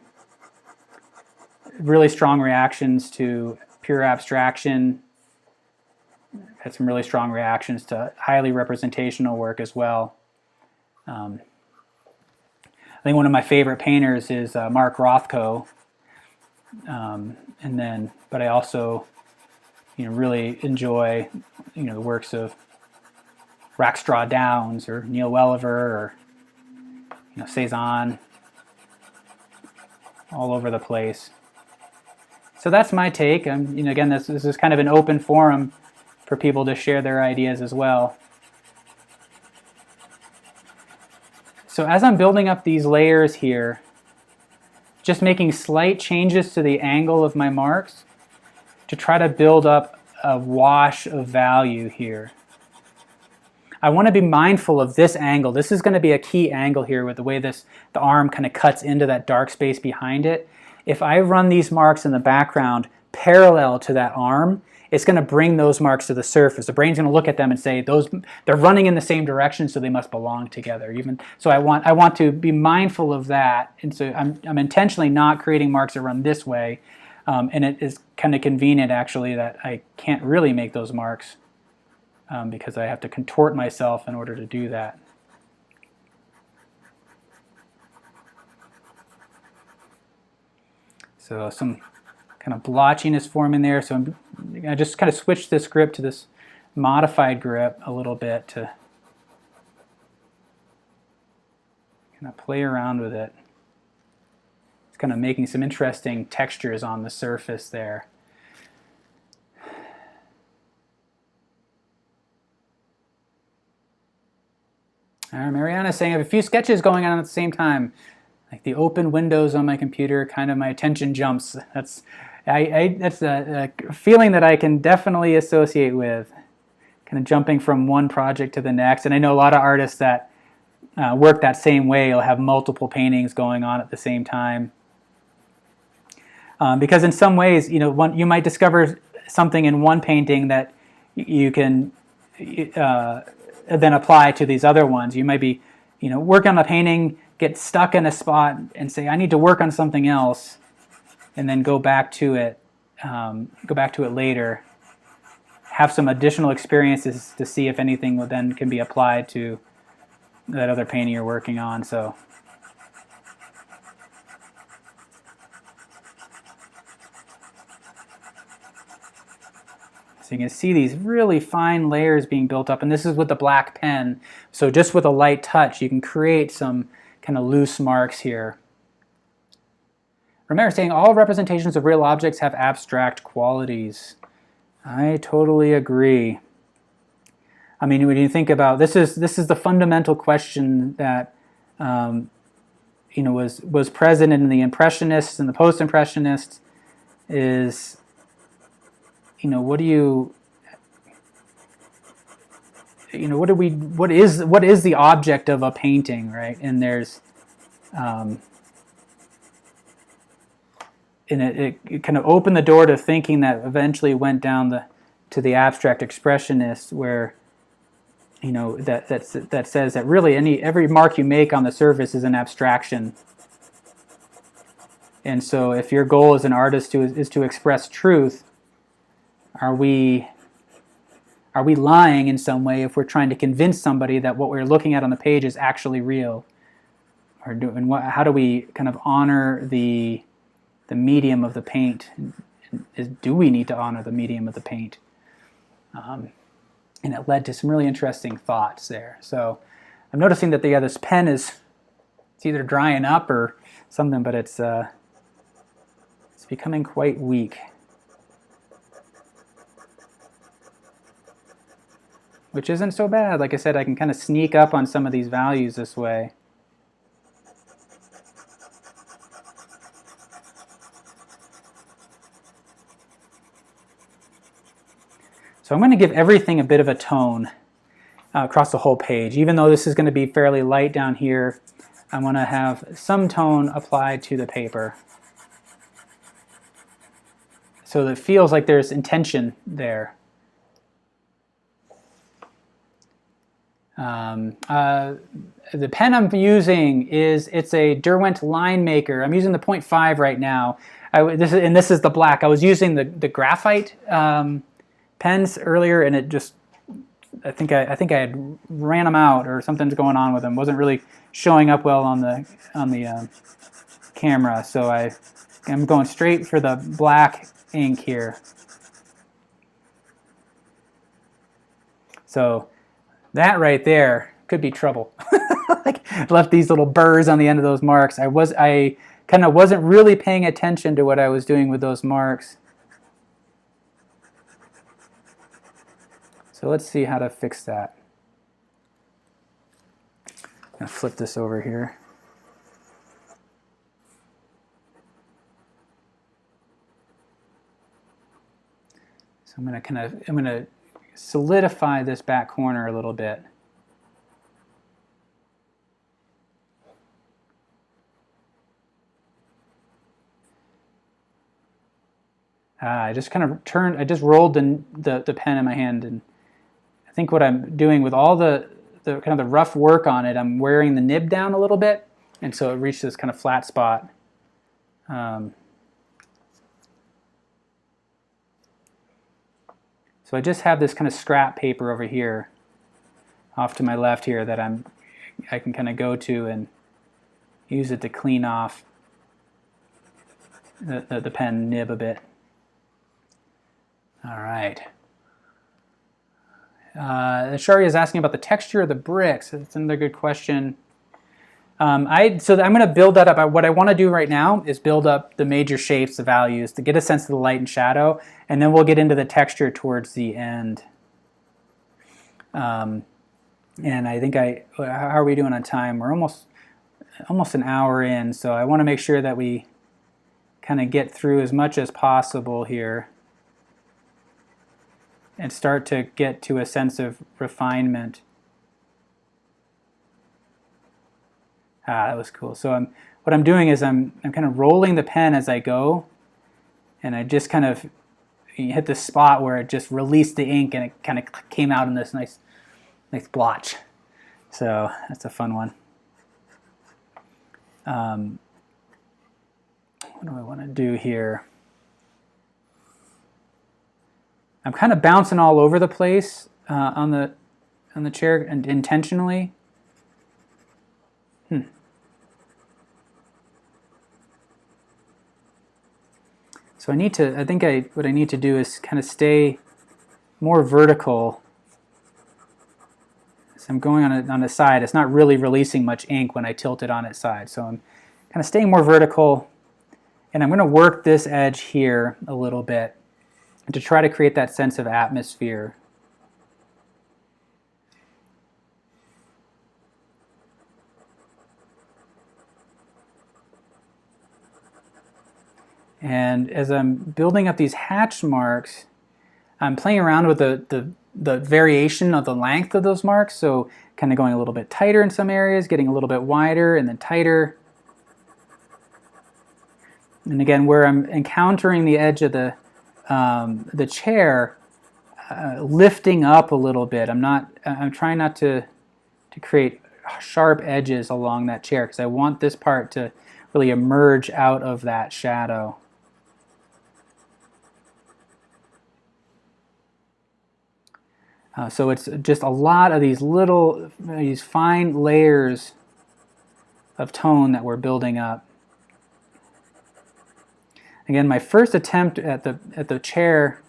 really strong reactions to pure abstraction. I've had some really strong reactions to highly representational work as well. I think one of my favorite painters is Mark Rothko. But I also, really enjoy, the works of Rackstraw Downs or Neil Welliver or, Cezanne, all over the place. So that's my take. Again, this is kind of an open forum for people to share their ideas as well. So as I'm building up these layers here, just making slight changes to the angle of my marks to try to build up a wash of value here. I want to be mindful of this angle. This is going to be a key angle here with the way the arm kind of cuts into that dark space behind it. If I run these marks in the background parallel to that arm, it's going to bring those marks to the surface. The brain's going to look at them and say, they're running in the same direction, so they must belong together. So I want to be mindful of that, and so I'm intentionally not creating marks that run this way, and it is kind of convenient actually that I can't really make those marks because I have to contort myself in order to do that. So some kind of blotchiness forming there. So I just kind of switched this grip to this modified grip a little bit to kind of play around with it. It's kind of making some interesting textures on the surface there. Mariana's saying I have a few sketches going on at the same time. Like the open windows on my computer, kind of my attention jumps. That's a feeling that I can definitely associate with, kind of jumping from one project to the next. And I know a lot of artists that work that same way. You'll have multiple paintings going on at the same time. Because in some ways, you might discover something in one painting that you can then apply to these other ones. You might be, work on a painting, get stuck in a spot and say, I need to work on something else, and then go back to it later, have some additional experiences to see if anything then can be applied to that other painting you're working on. So you can see these really fine layers being built up, and this is with the black pen. So just with a light touch, you can create some kind of loose marks here. Remember saying all representations of real objects have abstract qualities. I totally agree. I mean, when you think about this is the fundamental question that was present in the Impressionists and the Post-Impressionists is, what is the object of a painting, right? And there's and it kind of opened the door to thinking that eventually went down to the abstract expressionist, where that says that really every mark you make on the surface is an abstraction. And so if your goal as an artist is to express truth, are we lying in some way if we're trying to convince somebody that what we're looking at on the page is actually real? How do we kind of honor the medium of the paint? Do we need to honor the medium of the paint? And it led to some really interesting thoughts there. So I'm noticing that this pen it's either drying up or something, but it's becoming quite weak. Which isn't so bad. Like I said, I can kind of sneak up on some of these values this way. So I'm going to give everything a bit of a tone across the whole page. Even though this is going to be fairly light down here, I want to have some tone applied to the paper, so that it feels like there's intention there. The pen I'm using it's a Derwent line maker. I'm using the 0.5 right now. This is the black. I was using the graphite pens earlier, and it just I think I had ran them out, or something's going on with them. Wasn't really showing up well on the camera, so I'm going straight for the black ink here. So that right there could be trouble. Like, left these little burrs on the end of those marks. I kind of wasn't really paying attention to what I was doing with those marks. So let's see how to fix that. I'm going to flip this over here. So I'm going to solidify this back corner a little bit. I just kind of turned, I just rolled the pen in my hand, and I think what I'm doing with all the kind of the rough work on it, I'm wearing the nib down a little bit, and so it reached this kind of flat spot. So I just have this kind of scrap paper over here, off to my left here, that I can kind of go to and use it to clean off the pen nib a bit. All right. Shari is asking about the texture of the bricks. That's another good question. So I'm going to build that up. What I want to do right now is build up the major shapes, the values, to get a sense of the light and shadow, and then we'll get into the texture towards the end. And I think how are we doing on time? We're almost an hour in, so I want to make sure that we kind of get through as much as possible here and start to get to a sense of refinement. That was cool. So what I'm doing is I'm kind of rolling the pen as I go, and I just kind of hit the spot where it just released the ink, and it kind of came out in this nice blotch. So that's a fun one. What do I want to do here? I'm kind of bouncing all over the place on the chair, and intentionally. So what I need to do is kind of stay more vertical. So I'm going on the side. It's not really releasing much ink when I tilt it on its side. So I'm kind of staying more vertical, and I'm going to work this edge here a little bit to try to create that sense of atmosphere. And as I'm building up these hatch marks, I'm playing around with the variation of the length of those marks, so kind of going a little bit tighter in some areas, getting a little bit wider and then tighter. And again, where I'm encountering the edge of the chair, lifting up a little bit. I'm trying not to create sharp edges along that chair, because I want this part to really emerge out of that shadow. So it's just a lot of these fine layers of tone that we're building up. Again, my first attempt at the chair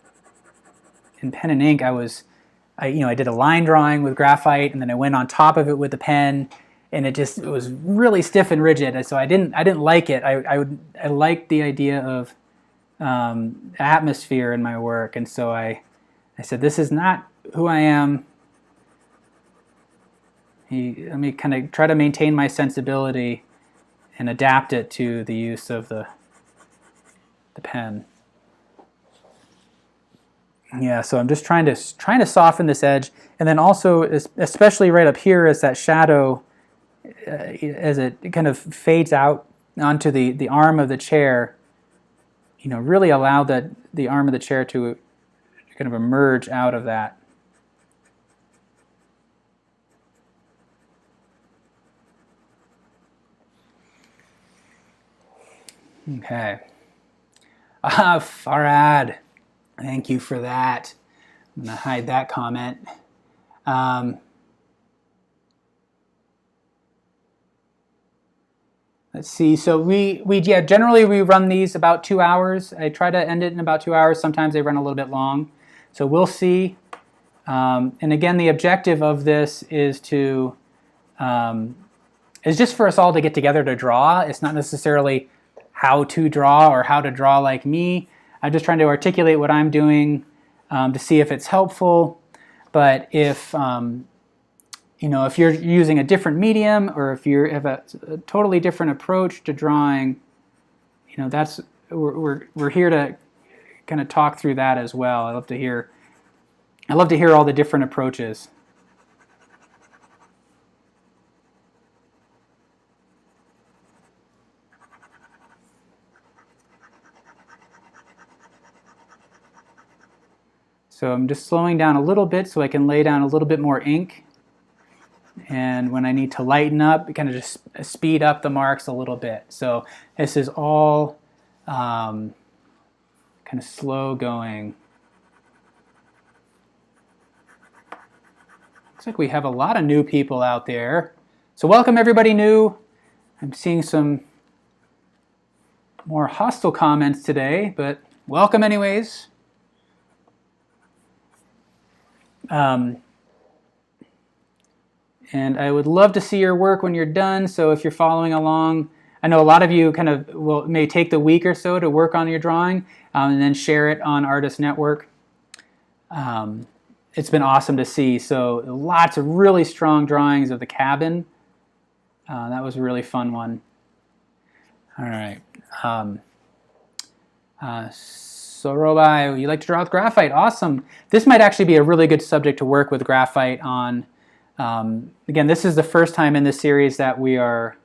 in pen and ink, I did a line drawing with graphite, and then I went on top of it with the pen, and it was really stiff and rigid. So I didn't like it. I liked the idea of atmosphere in my work, and so I said, this is not who I am. Let me kind of try to maintain my sensibility and adapt it to the use of the pen. Yeah, so I'm just trying to soften this edge, and then also, especially right up here, as that shadow, as it kind of fades out onto the arm of the chair, really allow the arm of the chair to kind of emerge out of that. Okay. Farad, thank you for that. I'm going to hide that comment. Let's see. So yeah, generally we run these about 2 hours. I try to end it in about 2 hours. Sometimes they run a little bit long. So we'll see. And again, the objective of this is to is just for us all to get together to draw. It's not necessarily how to draw or how to draw like me. I'm just trying to articulate what I'm doing to see if it's helpful. But if you know, if you're using a different medium, or if you have a totally different approach to drawing, you know, that's we're here to kind of talk through that as well. I love to hear all the different approaches. So I'm just slowing down a little bit so I can lay down a little bit more ink. And when I need to lighten up, kind of just speed up the marks a little bit. So this is all kind of slow going. Looks like we have a lot of new people out there. So welcome everybody new. I'm seeing some more hostile comments today, but welcome anyways. And I would love to see your work when you're done. So if you're following along, I know a lot of you kind of may take the week or so to work on your drawing and then share it on Artist Network. It's been awesome to see. So lots of really strong drawings of the cabin. That was a really fun one. All right. Sorobai, you like to draw with graphite? Awesome. This might actually be a really good subject to work with graphite on. Again, this is the first time in this series that we are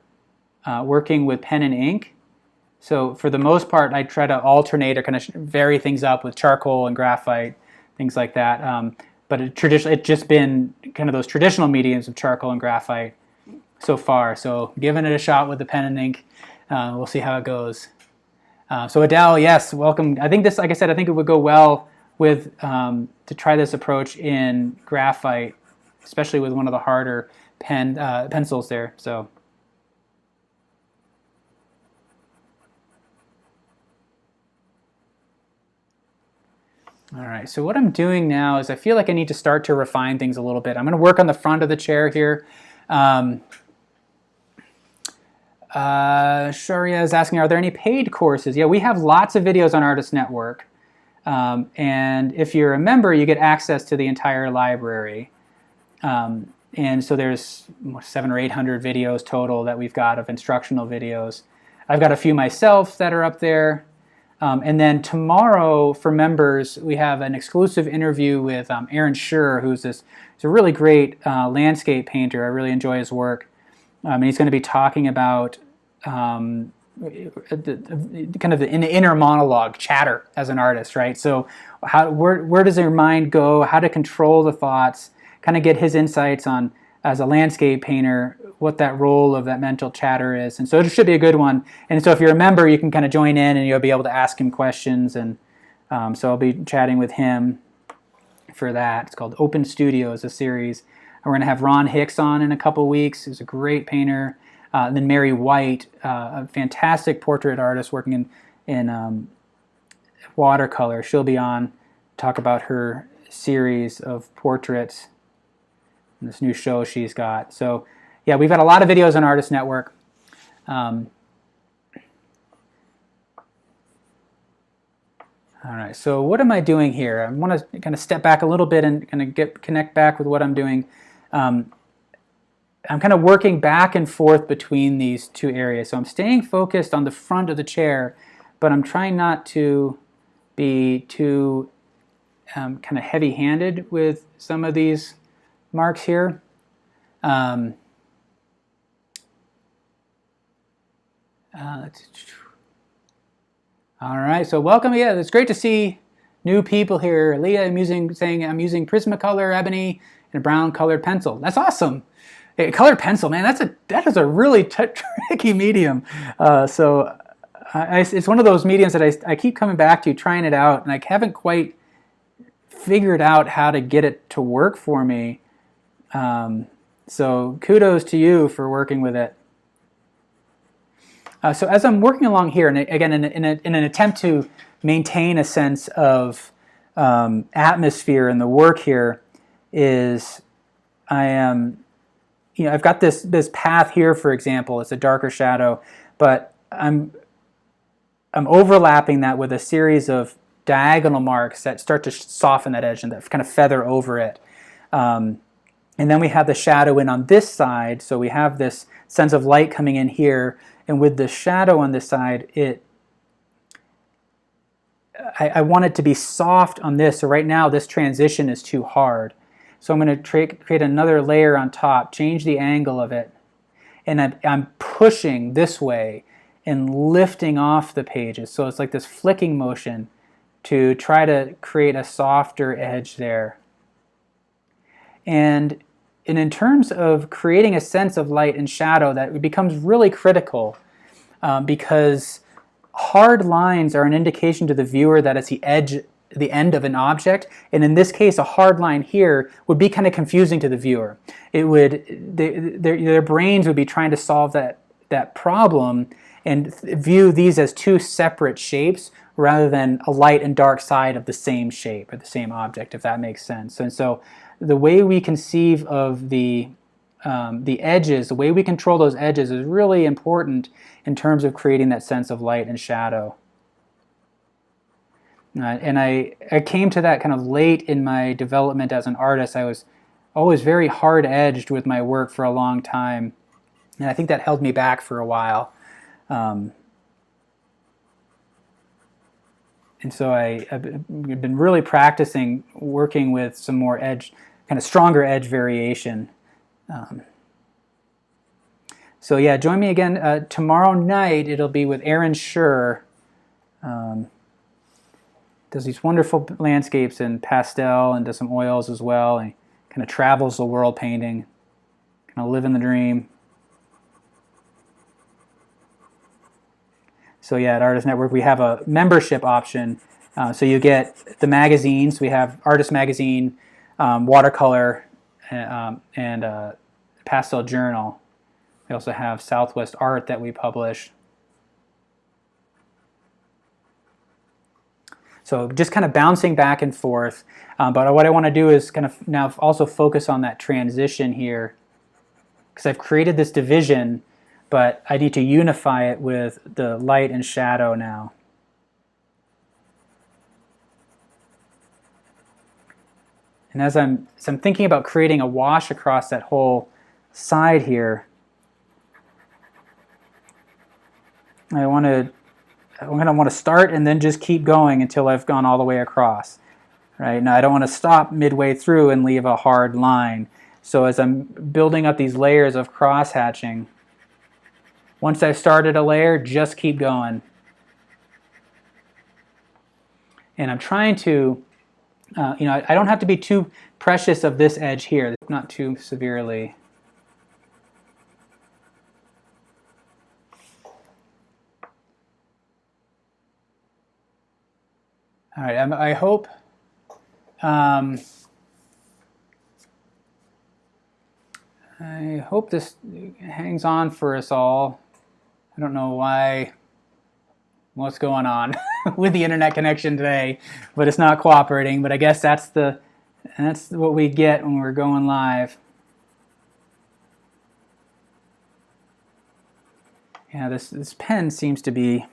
working with pen and ink. So for the most part, I try to alternate or kind of vary things up with charcoal and graphite, things like that. But it's just been kind of those traditional mediums of charcoal and graphite so far. So giving it a shot with the pen and ink. We'll see how it goes. So Adele, yes, welcome. I think this, like I said, I think it would go well with to try this approach in graphite, especially with one of the harder pencils there. So. All right, so what I'm doing now is I feel like I need to start to refine things a little bit. I'm going to work on the front of the chair here. Sharia is asking, are there any paid courses? Yeah, we have lots of videos on Artist Network. And if you're a member, you get access to the entire library. And so there's 700 or 800 videos total that we've got of instructional videos. I've got a few myself that are up there. And then tomorrow, for members, we have an exclusive interview with Aaron Schur, he's a really great landscape painter. I really enjoy his work. And he's going to be talking about kind of the inner monologue, chatter as an artist, right? So where does your mind go? How to control the thoughts? Kind of get his insights on, as a landscape painter, what that role of that mental chatter is. And so it should be a good one. And so if you're a member, you can kind of join in and you'll be able to ask him questions. And so I'll be chatting with him for that. It's called Open Studios, a series. And we're going to have Ron Hicks on in a couple weeks. He's a great painter. And then Mary White, a fantastic portrait artist working in watercolor. She'll be on to talk about her series of portraits and this new show she's got. So yeah, we've got a lot of videos on Artist Network. All right, so what am I doing here? I want to kind of step back a little bit and kind of connect back with what I'm doing. I'm kind of working back and forth between these two areas. So I'm staying focused on the front of the chair, but I'm trying not to be too kind of heavy-handed with some of these marks here. All right, so welcome. Yeah, it's great to see new people here. Leah, saying I'm using Prismacolor ebony and a brown colored pencil. That's awesome. Colored pencil, man. That is a really tricky medium. So it's one of those mediums that I keep coming back to, trying it out, and I haven't quite figured out how to get it to work for me. So kudos to you for working with it. So as I'm working along here, and again, in an attempt to maintain a sense of atmosphere in the work here, is I am, I've got this path here, for example. It's a darker shadow, but I'm overlapping that with a series of diagonal marks that start to soften that edge and that kind of feather over it. And then we have the shadow in on this side, so we have this sense of light coming in here, and with the shadow on this side, I want it to be soft on this, so right now this transition is too hard. So I'm going to create another layer on top, change the angle of it, and I'm pushing this way and lifting off the pages. So it's like this flicking motion to try to create a softer edge there. And in terms of creating a sense of light and shadow, that becomes really critical because hard lines are an indication to the viewer that it's the end of an object, and in this case a hard line here would be kind of confusing to the viewer. It would, their brains would be trying to solve that problem and view these as two separate shapes rather than a light and dark side of the same shape or the same object, if that makes sense. And so the way we conceive of the edges, the way we control those edges is really important in terms of creating that sense of light and shadow. And I came to that kind of late in my development as an artist. I was always very hard-edged with my work for a long time, and I think that held me back for a while. And so I've been really practicing working with some more edge, kind of stronger edge variation. So yeah, join me again tomorrow night. It'll be with Aaron Schur. Does these wonderful landscapes in pastel and does some oils as well. And he kind of travels the world painting, kind of living the dream. So yeah, at Artist Network we have a membership option. So you get the magazines. We have Artist Magazine, Watercolor, and Pastel Journal. We also have Southwest Art that we publish. So just kind of bouncing back and forth. But what I want to do is kind of now also focus on that transition here, because I've created this division, but I need to unify it with the light and shadow now. And as I'm thinking about creating a wash across that whole side here, I'm going to want to start and then just keep going until I've gone all the way across. Right? Now I don't want to stop midway through and leave a hard line. So as I'm building up these layers of cross-hatching, once I've started a layer, just keep going. And I'm trying to, I don't have to be too precious of this edge here, not too severely. All right, I hope this hangs on for us all. I don't know what's going on with the internet connection today, but it's not cooperating. But I guess that's what we get when we're going live. Yeah, this pen seems to be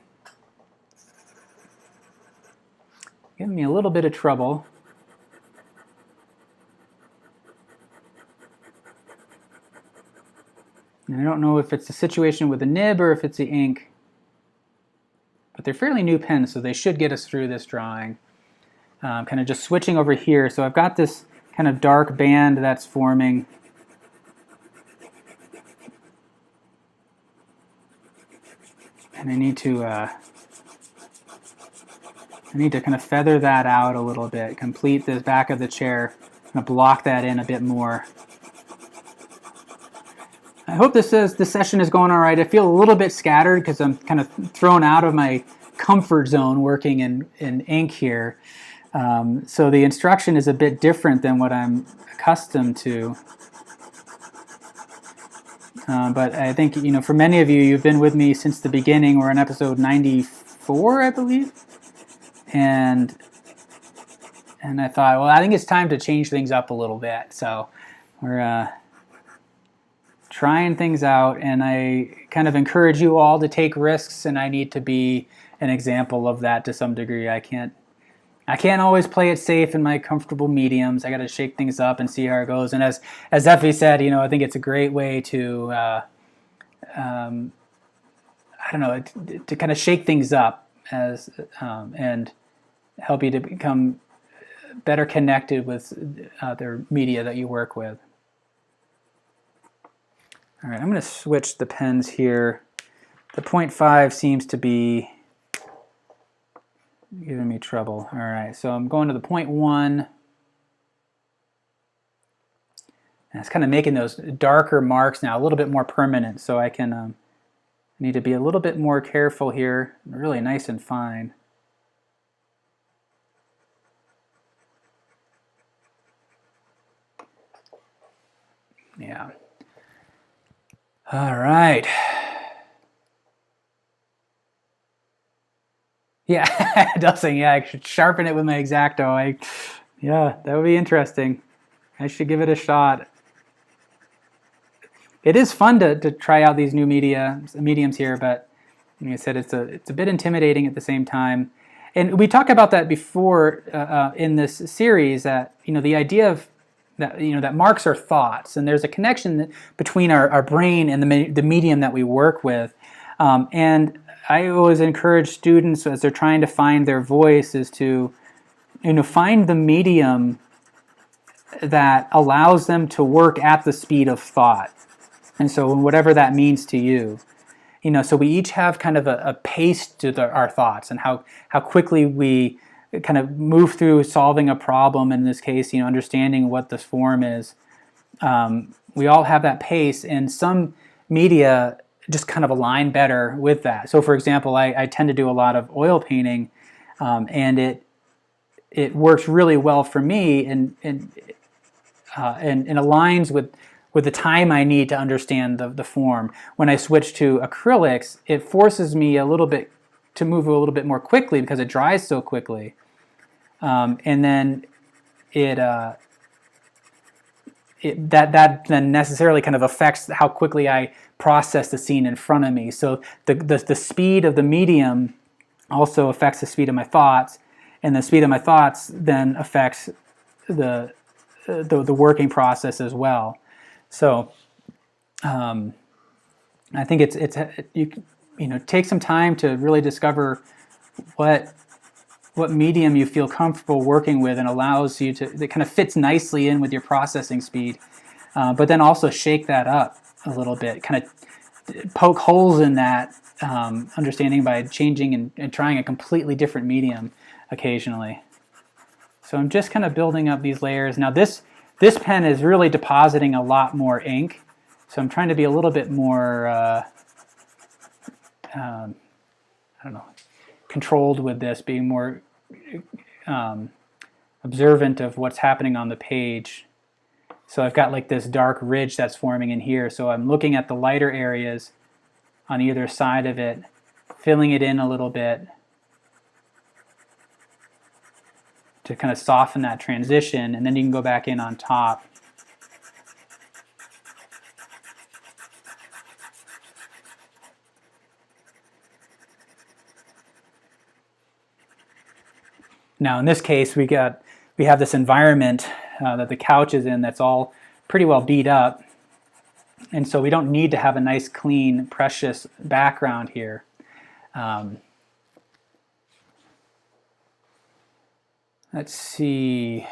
giving me a little bit of trouble. And I don't know if it's a situation with the nib or if it's the ink. But they're fairly new pens, so they should get us through this drawing. Kind of just switching over here. So I've got this kind of dark band that's forming. And I need to kind of feather that out a little bit, complete the back of the chair, kind of block that in a bit more. I hope this session is going all right. I feel a little bit scattered because I'm kind of thrown out of my comfort zone working in ink here. So the instruction is a bit different than what I'm accustomed to. But I think, for many of you, you've been with me since the beginning. We're on episode 94, I believe. And I thought, well, I think it's time to change things up a little bit. So we're trying things out, and I kind of encourage you all to take risks, and I need to be an example of that to some degree. I can't always play it safe in my comfortable mediums. I got to shake things up and see how it goes. And as Effie said, I think it's a great way to I don't know, to kind of shake things up as and help you to become better connected with their media that you work with. All right, I'm going to switch the pens here. The 0.5 seems to be giving me trouble. All right, so I'm going to the 0.1. And it's kind of making those darker marks now a little bit more permanent, so I can need to be a little bit more careful here, really nice and fine. Yeah. All right. Yeah, Dustin, yeah, I should sharpen it with my X-Acto. Yeah, that would be interesting. I should give it a shot. It is fun to try out these new mediums here, but like I said, it's a bit intimidating at the same time. And we talked about that before in this series, that the idea of that marks are thoughts, and there's a connection between our brain and the medium that we work with. And I always encourage students as they're trying to find their voice is to find the medium that allows them to work at the speed of thought. And so whatever that means to you. So we each have kind of a pace to our thoughts, and how quickly we kind of move through solving a problem, in this case, understanding what this form is. We all have that pace, and some media just kind of align better with that. So for example, I tend to do a lot of oil painting, and it works really well for me, and aligns with the time I need to understand the form. When I switch to acrylics, it forces me a little bit to move a little bit more quickly because it dries so quickly, and then that then necessarily kind of affects how quickly I process the scene in front of me. So the speed of the medium also affects the speed of my thoughts, and the speed of my thoughts then affects the working process as well. So I think you take some time to really discover what medium you feel comfortable working with, and allows you that kind of fits nicely in with your processing speed, but then also shake that up a little bit, kind of poke holes in that understanding by changing and trying a completely different medium occasionally. So I'm just kind of building up these layers. Now this pen is really depositing a lot more ink, so I'm trying to be a little bit more I don't know, controlled with this, being more observant of what's happening on the page. So I've got like this dark ridge that's forming in here, so I'm looking at the lighter areas on either side of it, filling it in a little bit to kind of soften that transition, and then you can go back in on top. Now in this case, we have this environment that the couch is in that's all pretty well beat up, and so we don't need to have a nice, clean, precious background here. Let's see.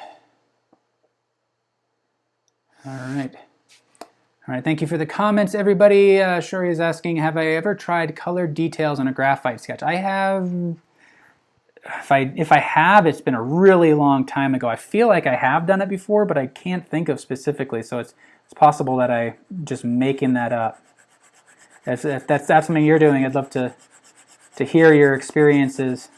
All right. Thank you for the comments, everybody. Shuri is asking, have I ever tried colored details on a graphite sketch? I have. If I have, it's been a really long time ago. I feel like I have done it before, but I can't think of specifically, so it's It's possible that I'm just making that up. If that's something you're doing, I'd love to hear your experiences.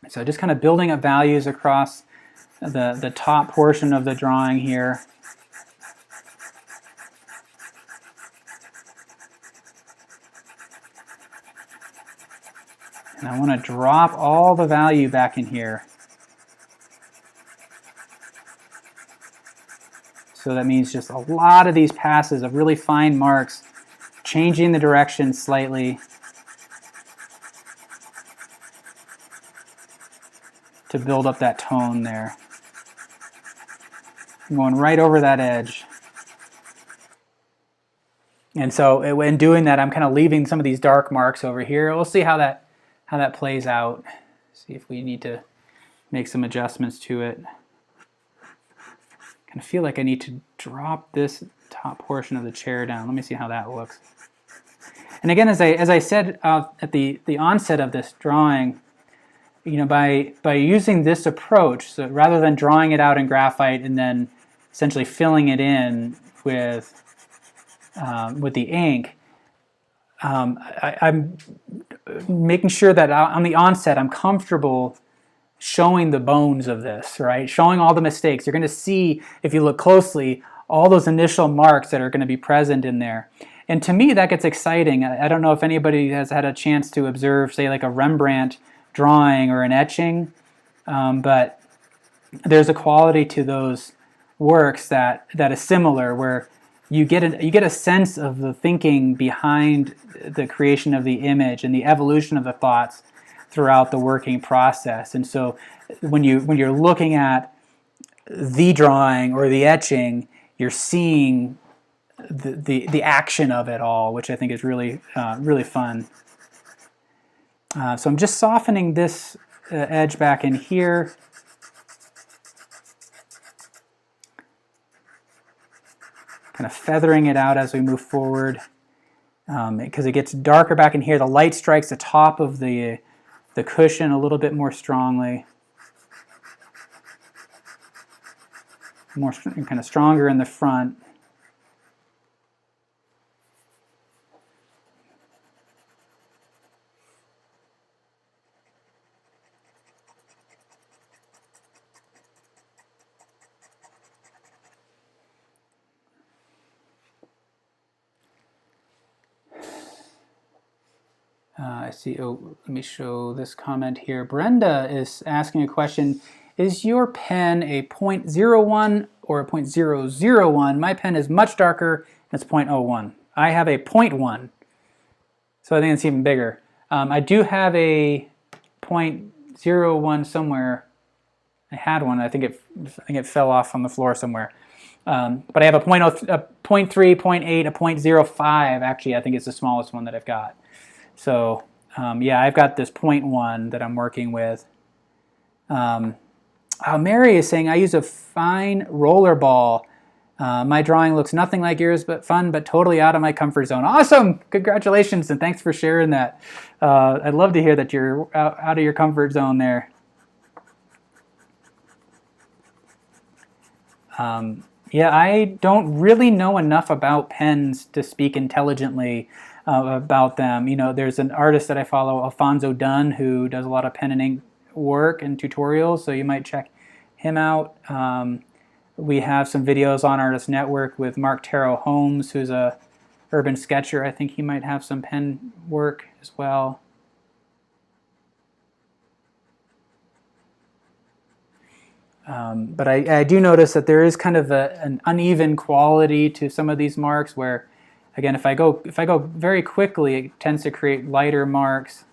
So just kind of building up values across the top portion of the drawing here. And I want to drop all the value back in here. So that means just a lot of these passes of really fine marks, changing the direction slightly to build up that tone there. I'm going right over that edge. And so in doing that, I'm kind of leaving some of these dark marks over here. We'll see how that plays out. See if we need to make some adjustments to it. I kind of feel like I need to drop this top portion of the chair down. Let me see how that looks. And again, as I said at the onset of this drawing, you know, by using this approach, so rather than drawing it out in graphite and then essentially filling it in with the ink, I'm making sure that on the onset I'm comfortable showing the bones of this, right? Showing all the mistakes. You're going to see, if you look closely, all those initial marks that are going to be present in there. And to me, that gets exciting. I don't know if anybody has had a chance to observe, say, like a Rembrandt drawing or an etching, but there's a quality to those works that is similar, where you get a sense of the thinking behind the creation of the image and the evolution of the thoughts throughout the working process. And so when you're looking at the drawing or the etching, you're seeing the action of it all, which I think is really really fun. So I'm just softening this edge back in here. Kind of feathering it out as we move forward, because it gets darker back in here. The light strikes the top of the cushion a little bit more strongly, kind of stronger in the front. I see, oh, let me show this comment here. Brenda is asking a question. Is your pen a 0.01 or a 0.001? My pen is much darker, and it's 0.01. I have a 0.1, so I think it's even bigger. I do have a 0.01 somewhere. I had one. I think it fell off on the floor somewhere. But I have a 0.3, 0.8, a 0.05. Actually, I think it's the smallest one that I've got. So yeah, I've got this 0.1 that I'm working with. Mary is saying, I use a fine roller ball. My drawing looks nothing like yours, but fun, but totally out of my comfort zone. Awesome! Congratulations, and thanks for sharing that. I'd love to hear that you're out of your comfort zone there. Yeah, I don't really know enough about pens to speak intelligently about them. You know, there's an artist that I follow, Alfonso Dunn, who does a lot of pen and ink work and tutorials, so you might check him out. We have some videos on Artist Network with Mark Taro Holmes, who's a urban sketcher. I think he might have some pen work as well. But I do notice that there is kind of an uneven quality to some of these marks where, again, if I go very quickly, it tends to create lighter marks.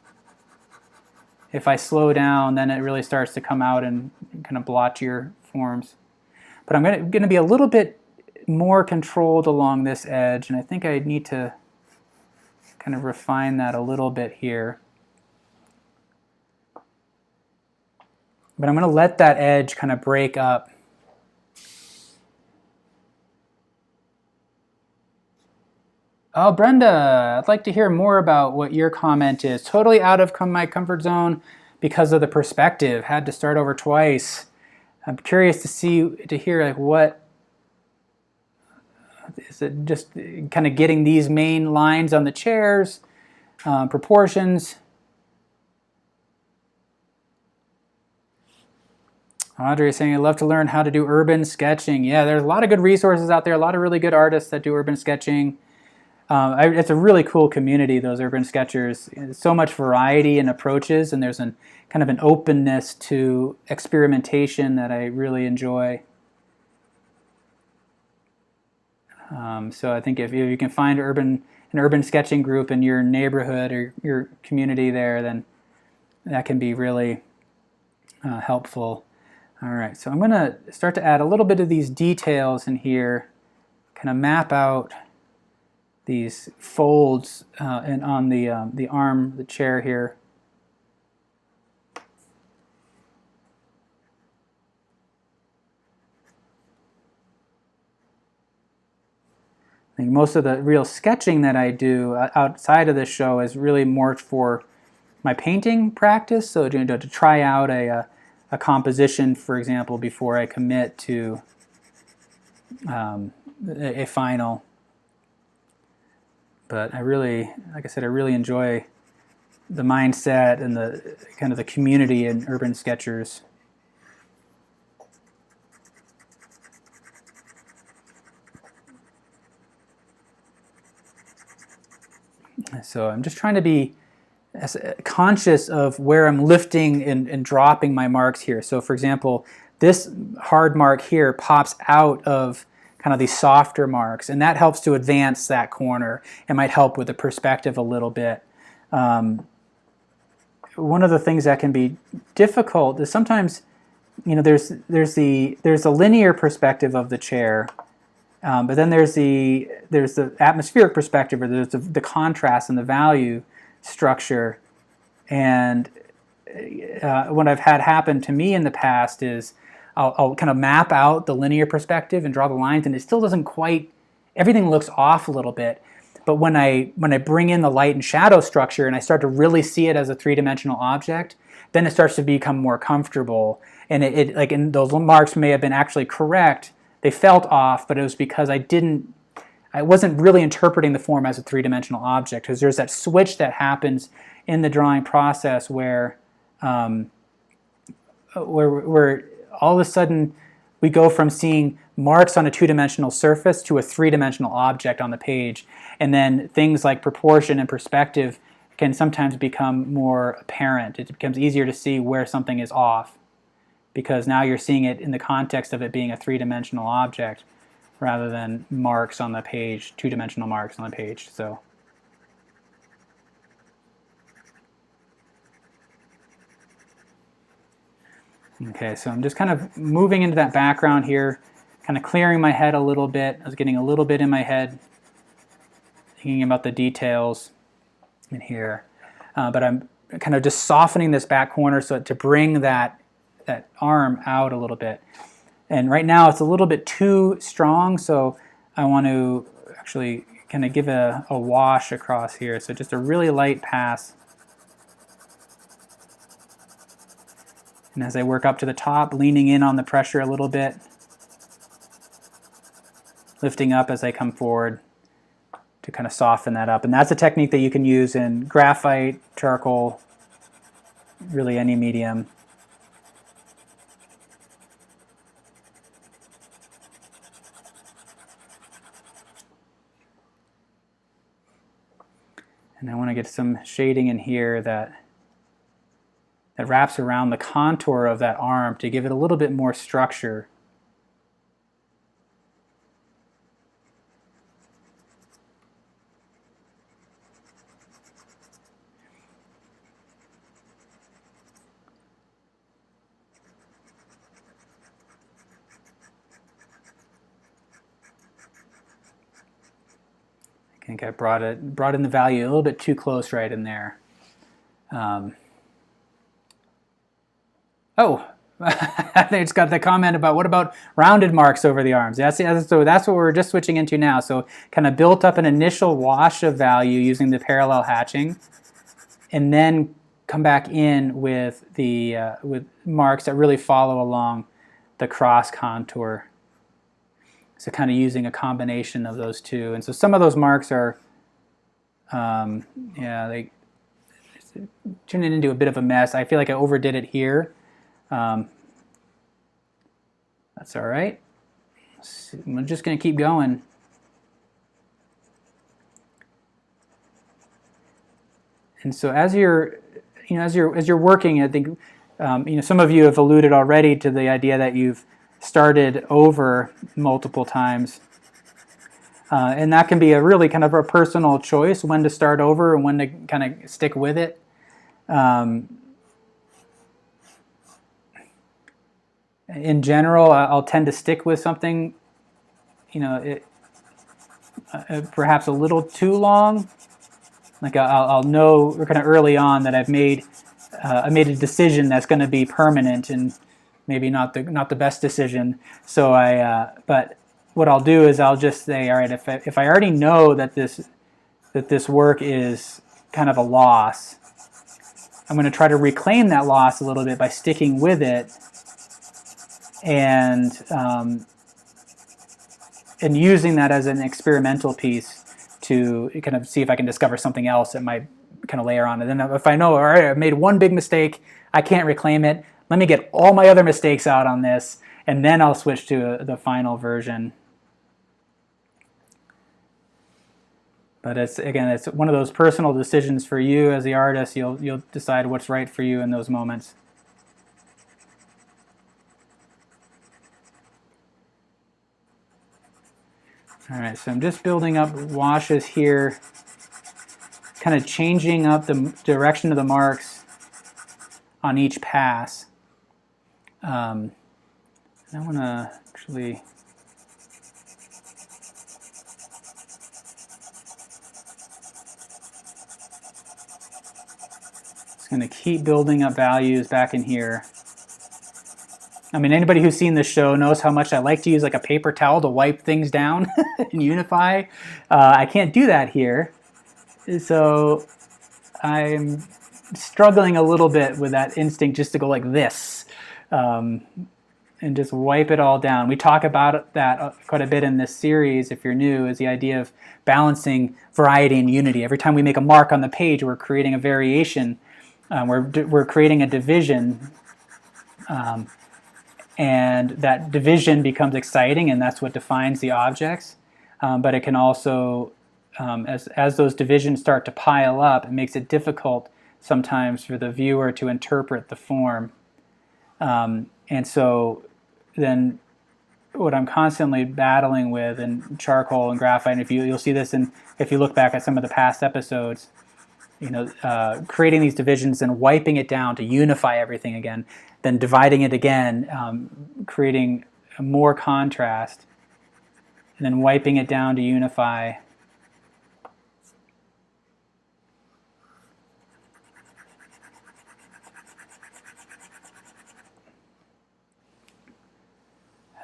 If I slow down, then it really starts to come out and kind of blotch your forms. But I'm going to be a little bit more controlled along this edge, and I think I need to kind of refine that a little bit here. But I'm going to let that edge kind of break up. Oh, Brenda, I'd like to hear more about what your comment is. Totally out of my comfort zone because of the perspective. Had to start over twice. I'm curious to hear like what is it, just kind of getting these main lines on the chairs, proportions. Audrey is saying, I'd love to learn how to do urban sketching. Yeah, there's a lot of good resources out there, a lot of really good artists that do urban sketching. It's a really cool community, those urban sketchers. So much variety in approaches, and there's kind of an openness to experimentation that I really enjoy. So I think if you can find an urban sketching group in your neighborhood or your community there, then that can be really helpful. All right, so I'm going to start to add a little bit of these details in here, kind of map out these folds and on the arm, the chair here. I think most of the real sketching that I do outside of this show is really more for my painting practice, so to try out a composition, for example, before I commit to a final. But I really, like I said, I really enjoy the mindset and the kind of the community in urban sketchers. So I'm just trying to be conscious of where I'm lifting and dropping my marks here. So for example, this hard mark here pops out of kind of these softer marks, and that helps to advance that corner. It might help with the perspective a little bit. One of the things that can be difficult is sometimes, you know, there's a linear perspective of the chair, but then there's the atmospheric perspective, or there's the contrast and the value structure. And what I've had happen to me in the past is I'll kind of map out the linear perspective and draw the lines, and it still doesn't quite, everything looks off a little bit. But when I bring in the light and shadow structure and I start to really see it as a three-dimensional object, then it starts to become more comfortable. And it like, and those marks may have been actually correct. They felt off, but it was because I wasn't really interpreting the form as a three-dimensional object, because there's that switch that happens in the drawing process where all of a sudden we go from seeing marks on a two-dimensional surface to a three-dimensional object on the page. And then things like proportion and perspective can sometimes become more apparent. It becomes easier to see where something is off, because now you're seeing it in the context of it being a three-dimensional object rather than marks on the page, two-dimensional marks on the page. So okay, so I'm just kind of moving into that background here, kind of clearing my head a little bit. I was getting a little bit in my head, thinking about the details in here. But I'm kind of just softening this back corner so to bring that arm out a little bit. And right now it's a little bit too strong, so I want to actually kind of give a wash across here. So just a really light pass. And as I work up to the top, leaning in on the pressure a little bit, lifting up as I come forward to kind of soften that up. And that's a technique that you can use in graphite, charcoal, really any medium. And I want to get some shading in here that wraps around the contour of that arm to give it a little bit more structure. I think I brought in the value a little bit too close right in there. Oh, They just got the comment about what about rounded marks over the arms. So that's what we're just switching into now. So kind of built up an initial wash of value using the parallel hatching, and then come back in with the with marks that really follow along the cross contour. So kind of using a combination of those two. And so some of those marks are, they turn it into a bit of a mess. I feel like I overdid it here. That's all right. I'm just going to keep going. And so as you're working, I think some of you have alluded already to the idea that you've started over multiple times, and that can be a really kind of a personal choice when to start over and when to kind of stick with it. In general, I'll tend to stick with something, perhaps a little too long. Like I'll know kind of early on that I made a decision that's going to be permanent and maybe not the best decision. So but what I'll do is I'll just say, all right, if I already know that this work is kind of a loss, I'm going to try to reclaim that loss a little bit by sticking with it and using that as an experimental piece to kind of see if I can discover something else that might kind of layer on. And then if I know, all right, I've made one big mistake, I can't reclaim it, let me get all my other mistakes out on this, and then I'll switch to the final version. But it's one of those personal decisions for you as the artist. You'll decide what's right for you in those moments. All right, so I'm just building up washes here, kind of changing up the direction of the marks on each pass. I want to actually just going to keep building up values back in here. I mean, anybody who's seen this show knows how much I like to use like a paper towel to wipe things down and unify. I can't do that here. So I'm struggling a little bit with that instinct just to go like this and just wipe it all down. We talk about that quite a bit in this series, if you're new, is the idea of balancing variety and unity. Every time we make a mark on the page, we're creating a variation. We're creating a division. And that division becomes exciting, and that's what defines the objects. But it can also, as those divisions start to pile up, it makes it difficult sometimes for the viewer to interpret the form. And so then what I'm constantly battling with in charcoal and graphite, and you'll see this if you look back at some of the past episodes, creating these divisions and wiping it down to unify everything again, then dividing it again, creating more contrast, and then wiping it down to unify.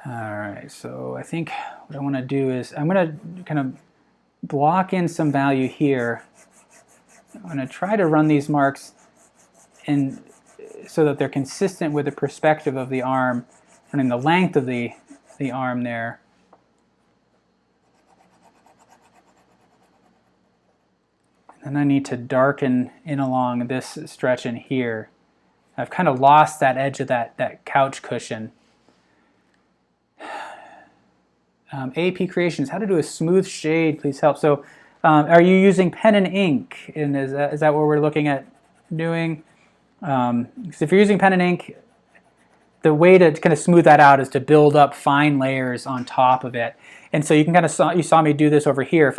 All right, so I think what I want to do is I'm going to kind of block in some value here. I'm going to try to run these marks in so that they're consistent with the perspective of the arm and in the length of the arm there. And I need to darken in along this stretch in here. I've kind of lost that edge of that couch cushion. AP Creations, how to do a smooth shade, please help. So are you using pen and ink? And is that what we're looking at doing? Because if you're using pen and ink, the way to kind of smooth that out is to build up fine layers on top of it. And so you can kind of you saw me do this over here.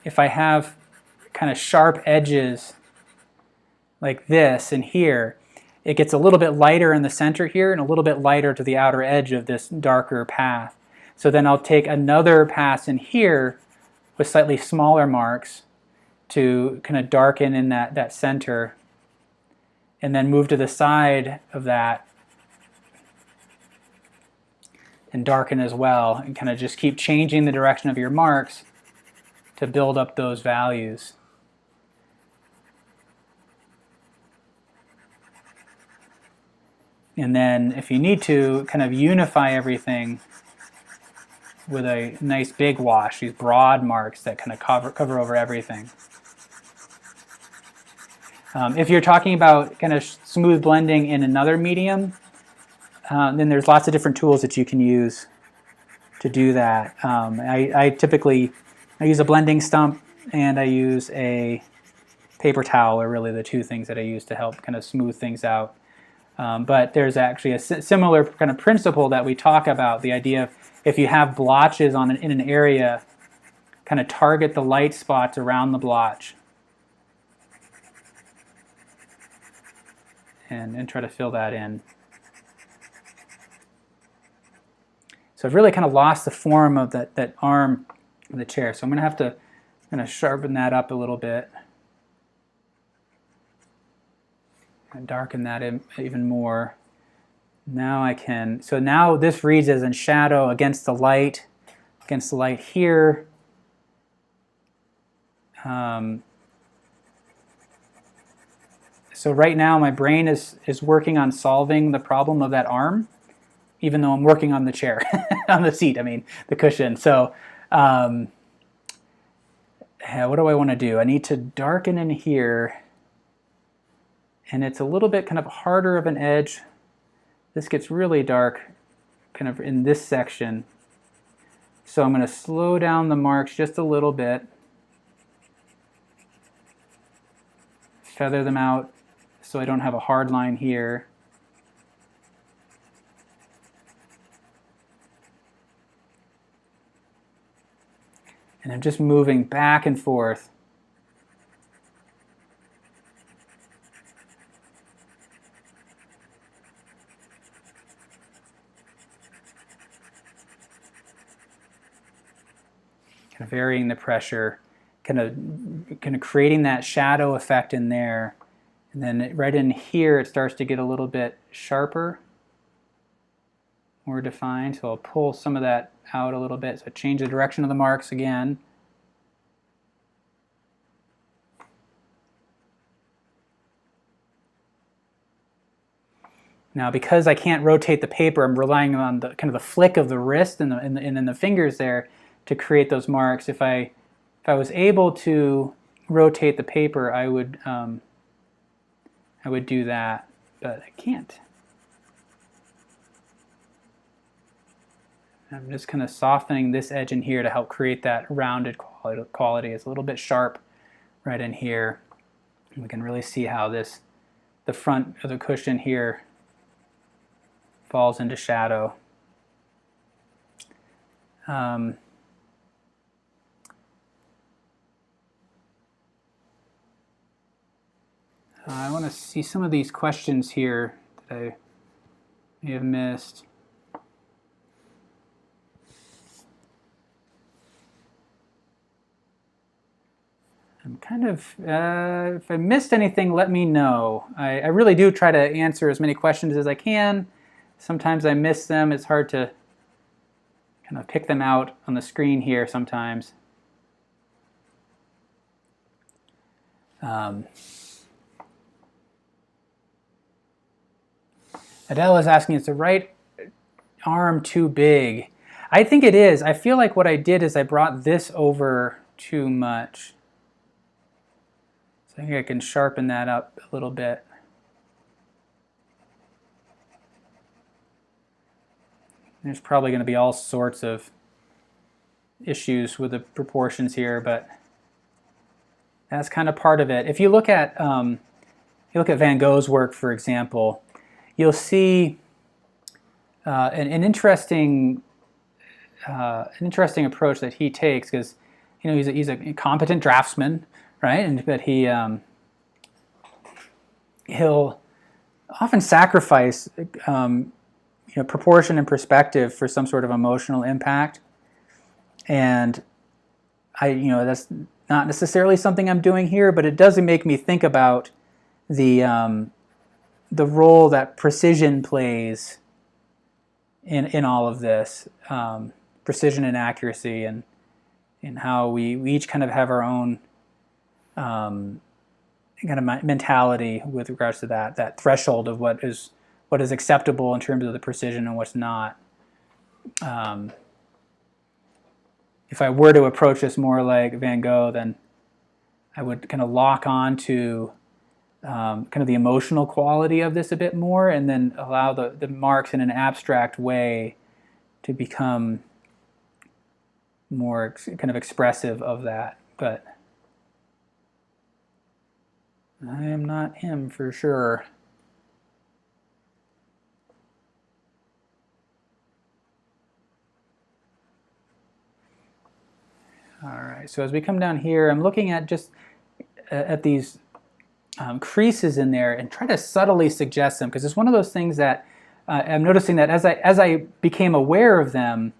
If I have kind of sharp edges like this and here, it gets a little bit lighter in the center here and a little bit lighter to the outer edge of this darker path. So then I'll take another pass in here with slightly smaller marks to kind of darken in that center, and then move to the side of that and darken as well, and kind of just keep changing the direction of your marks to build up those values. And then if you need to, kind of unify everything with a nice big wash, these broad marks that kind of cover over everything. If you're talking about kind of smooth blending in another medium, then there's lots of different tools that you can use to do that. I typically use a blending stump and I use a paper towel are really the two things that I use to help kind of smooth things out. But there's actually a similar kind of principle that we talk about, the idea of if you have blotches in an area, kind of target the light spots around the blotch and try to fill that in. So I've really kind of lost the form of that arm of the chair. So I'm going to have to kind of sharpen that up a little bit and darken that even more. Now I can, so now this reads as in shadow against the light here. So right now my brain is working on solving the problem of that arm, even though I'm working on the chair, on the seat, I mean, the cushion. So what do I want to do? I need to darken in here, and it's a little bit kind of harder of an edge. This gets really dark kind of in this section. So I'm going to slow down the marks just a little bit, feather them out so I don't have a hard line here. And I'm just moving back and forth. Kind of varying the pressure, kind of creating that shadow effect in there. And then right in here it starts to get a little bit sharper, more defined. So I'll pull some of that out a little bit. So change the direction of the marks again. Now, because I can't rotate the paper, I'm relying on the kind of the flick of the wrist and then the fingers there to create those marks. If I was able to rotate the paper, I would do that, but I can't. I'm just kind of softening this edge in here to help create that rounded quality. It's a little bit sharp right in here. And we can really see how the front of the cushion here falls into shadow. I want to see some of these questions here that I may have missed. I'm kind of, if I missed anything, let me know. I really do try to answer as many questions as I can. Sometimes I miss them. It's hard to kind of pick them out on the screen here sometimes. Adele is asking, is the right arm too big? I think it is. I feel like what I did is I brought this over too much. So I think I can sharpen that up a little bit. There's probably going to be all sorts of issues with the proportions here, but that's kind of part of it. If you look at Van Gogh's work, for example, you'll see an interesting approach that he takes, because he's a competent draftsman, right? But he'll often sacrifice proportion and perspective for some sort of emotional impact, and that's not necessarily something I'm doing here, but it does make me think about the role that precision plays in all of this, precision and accuracy, and how we each kind of have our own kind of mentality with regards to that threshold of what is acceptable in terms of the precision and what's not. If I were to approach this more like Van Gogh, then I would kind of lock on to kind of the emotional quality of this a bit more, and then allow the marks in an abstract way to become more kind of expressive of that. But I am not him for sure. All right, so as we come down here, I'm looking at just at these creases in there and try to subtly suggest them, because it's one of those things that I'm noticing that as I became aware of them,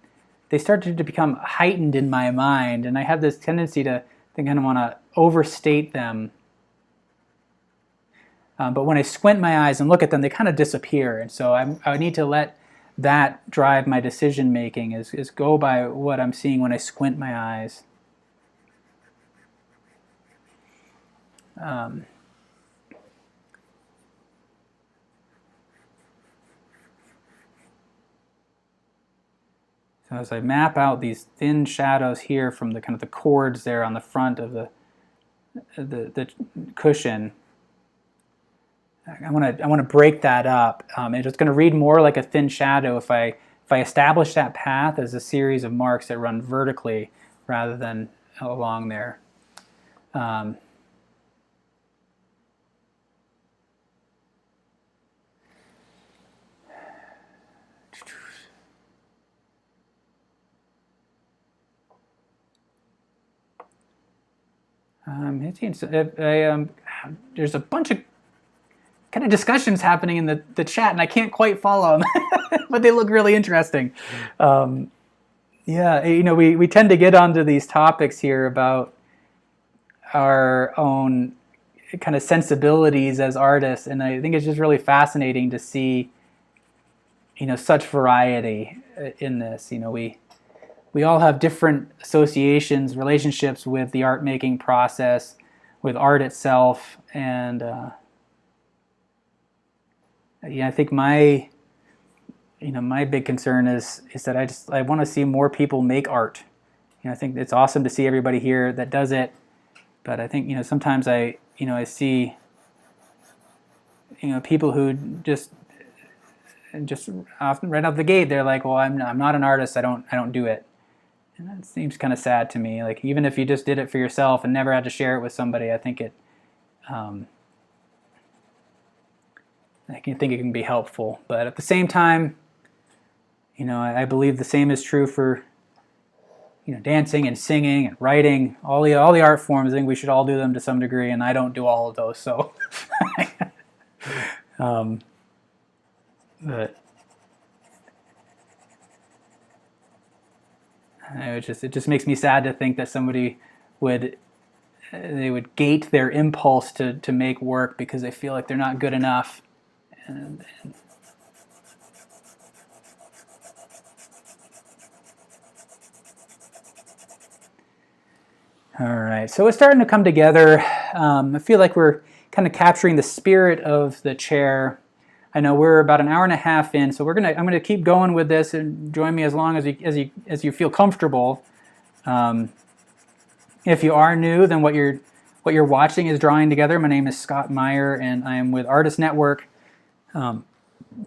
they started to become heightened in my mind, and I have this tendency to kind of want to overstate them. But when I squint my eyes and look at them, they kind of disappear, and so I need to let that drive my decision making, is go by what I'm seeing when I squint my eyes. So as I map out these thin shadows here from the kind of the chords there on the front of the cushion, I want to break that up. And it's going to read more like a thin shadow if I establish that path as a series of marks that run vertically rather than along there. There's a bunch of kind of discussions happening in the chat, and I can't quite follow them, but they look really interesting. Yeah, you know, we tend to get onto these topics here about our own kind of sensibilities as artists, and I think it's just really fascinating to see, you know, such variety in this. You know, we all have different associations, relationships with the art making process, with art itself, and yeah, I think my big concern is that I want to see more people make art. You know, I think it's awesome to see everybody here that does it, but I think, you know, sometimes I see, you know, people who just often right out the gate they're like, well, I'm not an artist, I don't do it. And that seems kind of sad to me. Like, even if you just did it for yourself and never had to share it with somebody, I think it can be helpful. But at the same time, you know, I believe the same is true for, you know, dancing and singing and writing, all the art forms. I think we should all do them to some degree, and I don't do all of those. So, but it just makes me sad to think that somebody would gate their impulse to make work because they feel like they're not good enough. And all right, so it's starting to come together. I feel like we're kind of capturing the spirit of the chair. I know we're about an hour and a half in, so I'm gonna keep going with this, and join me as long as you feel comfortable. If you are new, then what you're watching is Drawing Together. My name is Scott Maier, and I am with Artist Network. So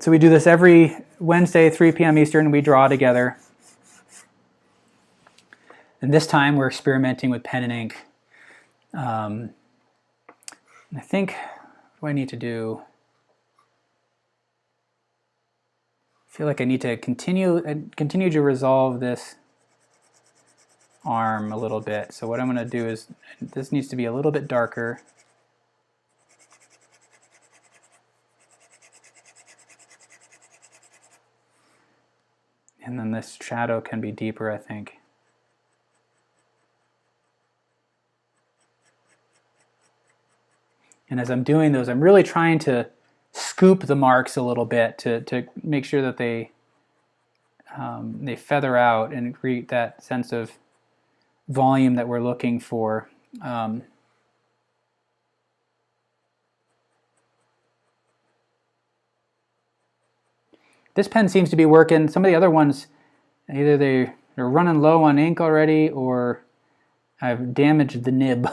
we do this every Wednesday, 3 p.m. Eastern. We draw together. And this time we're experimenting with pen and ink. And I think what I need to do, I feel like I need to continue to resolve this arm a little bit. So what I'm going to do is, this needs to be a little bit darker. And then this shadow can be deeper, I think. And as I'm doing those, I'm really trying to scoop the marks a little bit to make sure that they they feather out and create that sense of volume that we're looking for. This pen seems to be working. Some of the other ones, either they're running low on ink already, or I've damaged the nib.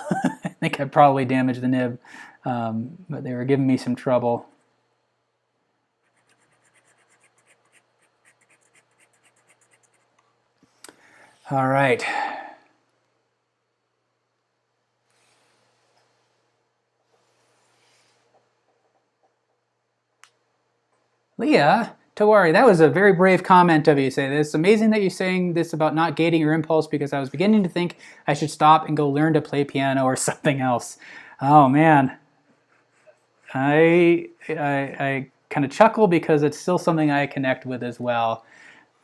I think I probably damaged the nib, but they were giving me some trouble. All right. Leah Tawari, that was a very brave comment of you. Say, it's amazing that you're saying this about not gating your impulse, because I was beginning to think I should stop and go learn to play piano or something else. Oh man, I kind of chuckle because it's still something I connect with as well.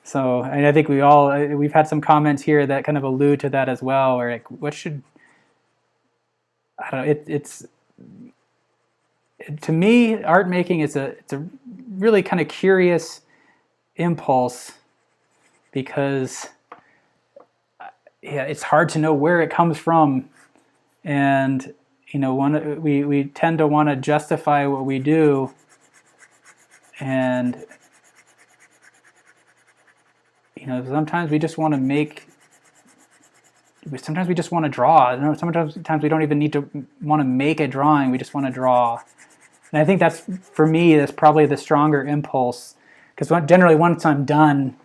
So, and I think we've had some comments here that kind of allude to that as well. Where like, what should, I don't know. To me, art making it's a really kind of curious impulse, because yeah, it's hard to know where it comes from, and you know, we tend to want to justify what we do, and you know, sometimes we just want to make. Sometimes we just want to draw. You know, sometimes we don't even need to want to make a drawing. We just want to draw. And I think that's, for me, that's probably the stronger impulse, because generally once I'm done,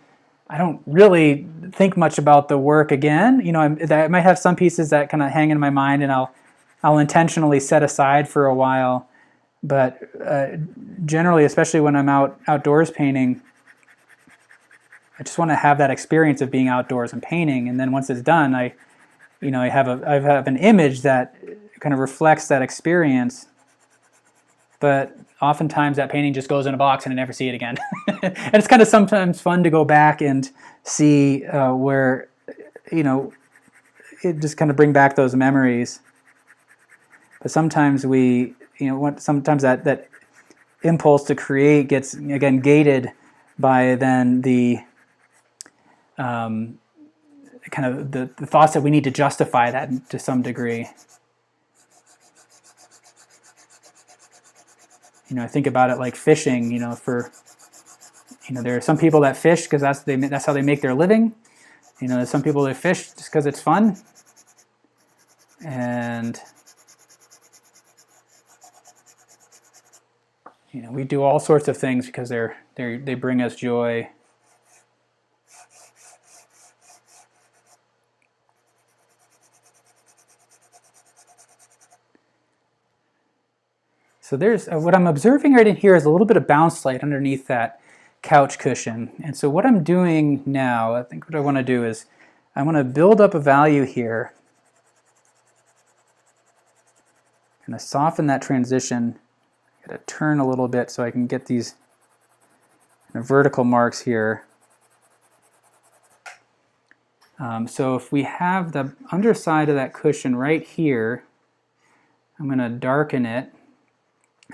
I don't really think much about the work again. You know, I might have some pieces that kind of hang in my mind, and I'll intentionally set aside for a while. But generally, especially when I'm outdoors painting, I just want to have that experience of being outdoors and painting. And then once it's done, I have an image that kind of reflects that experience. But oftentimes that painting just goes in a box and I never see it again. And it's kind of sometimes fun to go back and see where, you know, it just kind of bring back those memories. But sometimes sometimes that impulse to create gets, again, gated by then the kind of the thoughts that we need to justify that to some degree. You know, I think about it like fishing. You know, there are some people that fish because that's how they make their living. You know, there's some people that fish just because it's fun, and you know, we do all sorts of things because they bring us joy. So there's what I'm observing right in here is a little bit of bounce light underneath that couch cushion. And so what I'm doing now, I think what I want to do is I want to build up a value here. Kind of soften that transition. Got to turn a little bit so I can get these kind of vertical marks here. So if we have the underside of that cushion right here, I'm going to darken it.